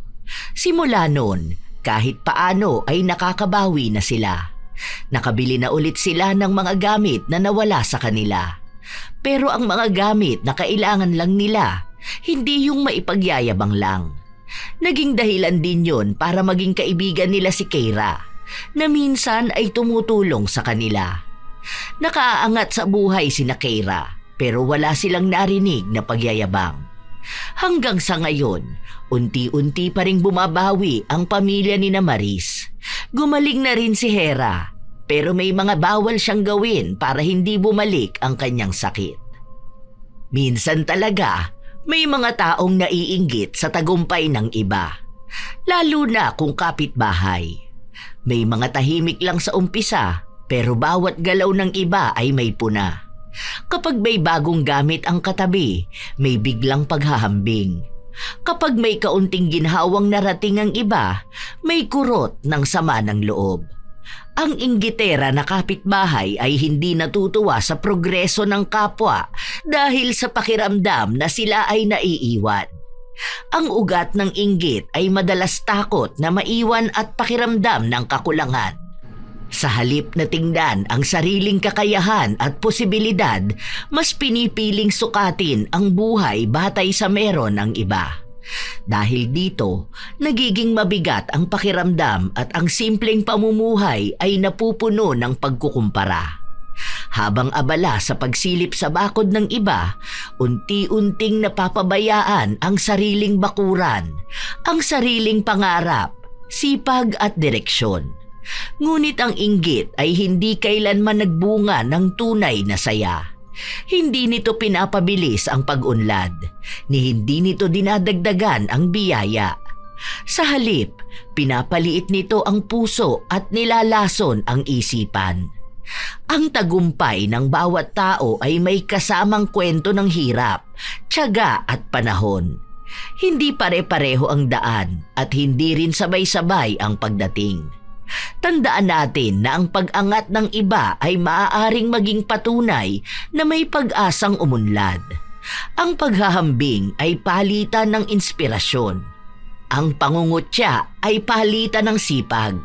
Simula nun, kahit paano ay nakakabawi na sila. Nakabili na ulit sila ng mga gamit na nawala sa kanila. Pero ang mga gamit na kailangan lang nila, hindi yung maipagyayabang lang. Naging dahilan din yun para maging kaibigan nila si Keira, na minsan ay tumutulong sa kanila. Nakaaangat sa buhay sina Keira, pero wala silang narinig na pagyayabang. Hanggang sa ngayon, unti-unti pa ring bumabawi ang pamilya ni na Maris. Gumaling na rin si Hera, pero may mga bawal siyang gawin para hindi bumalik ang kanyang sakit. Minsan talaga, may mga taong naiinggit sa tagumpay ng iba, lalo na kung kapitbahay. May mga tahimik lang sa umpisa, pero bawat galaw ng iba ay may puna. Kapag may bagong gamit ang katabi, may biglang paghahambing. Kapag may kaunting ginhawang narating ang iba, may kurot ng sama ng loob. Ang inggitera na kapitbahay ay hindi natutuwa sa progreso ng kapwa dahil sa pakiramdam na sila ay naiiwan. Ang ugat ng inggit ay madalas takot na maiwan at pakiramdam ng kakulangan. Sa halip na tingnan ang sariling kakayahan at posibilidad, mas pinipiling sukatin ang buhay batay sa meron ng iba. Dahil dito, nagiging mabigat ang pakiramdam at ang simpleng pamumuhay ay napupuno ng pagkukumpara. Habang abala sa pagsilip sa bakod ng iba, unti-unting napapabayaan ang sariling bakuran, ang sariling pangarap, sipag at direksyon. Ngunit ang inggit ay hindi kailanman nagbunga ng tunay na saya. Hindi nito pinapabilis ang pag-unlad, ni hindi nito dinadagdagan ang biyaya. Sa halip, pinapaliit nito ang puso at nilalason ang isipan. Ang tagumpay ng bawat tao ay may kasamang kwento ng hirap, tiyaga at panahon. Hindi pare-pareho ang daan at hindi rin sabay-sabay ang pagdating. Tandaan natin na ang pag-angat ng iba ay maaaring maging patunay na may pag-asang umunlad. Ang paghahambing ay palitan ng inspirasyon. Ang pangungutya ay palitan ng sipag.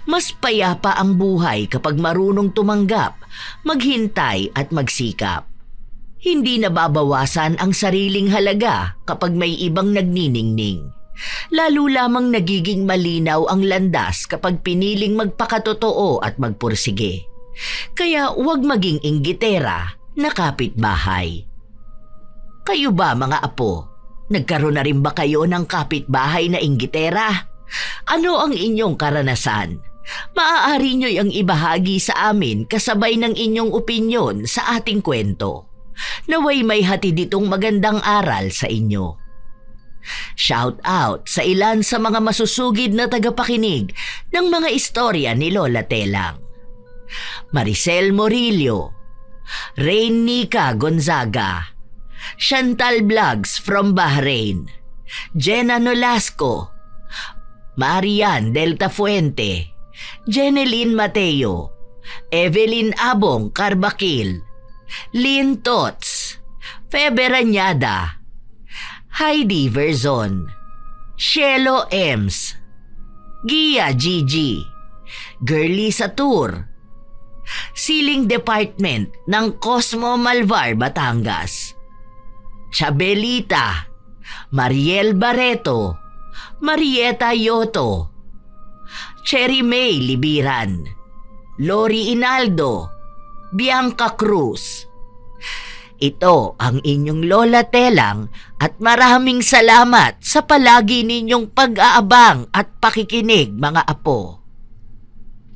Mas payapa ang buhay kapag marunong tumanggap, maghintay at magsikap. Hindi nababawasan ang sariling halaga kapag may ibang nagniningning. Lalo lamang nagiging malinaw ang landas kapag piniling magpakatotoo at magpursige. Kaya huwag maging inggitera na kapitbahay. Kayo ba mga apo? Nagkaroon na rin ba kayo ng kapitbahay na inggitera? Ano ang inyong karanasan? Maaari nyo yung ibahagi sa amin kasabay ng inyong opinyon sa ating kwento. Naway may hatid itong magandang aral sa inyo. Shout out sa ilan sa mga masusugid na tagapakinig ng mga istorya ni Lola Telang. Maricel Morillo, Rain Nika Gonzaga, Chantal Vlogs from Bahrain, Jenna Nolasco, Marian Delta Fuente, Jeneline Mateo, Evelyn Abong Carbakil, Lynn Tots, Febe Ranyada, Heidi Verzon, Shelo Ems, Gia Gigi, Girly Satur, Siling Department ng Cosmo Malvar, Batangas, Chabelita, Mariel Barreto, Marieta Yoto, Cherry May Libiran, Lori Inaldo, Bianca Cruz. Ito ang inyong Lola Telang at maraming salamat sa palagi ninyong pag-aabang at pakikinig mga apo.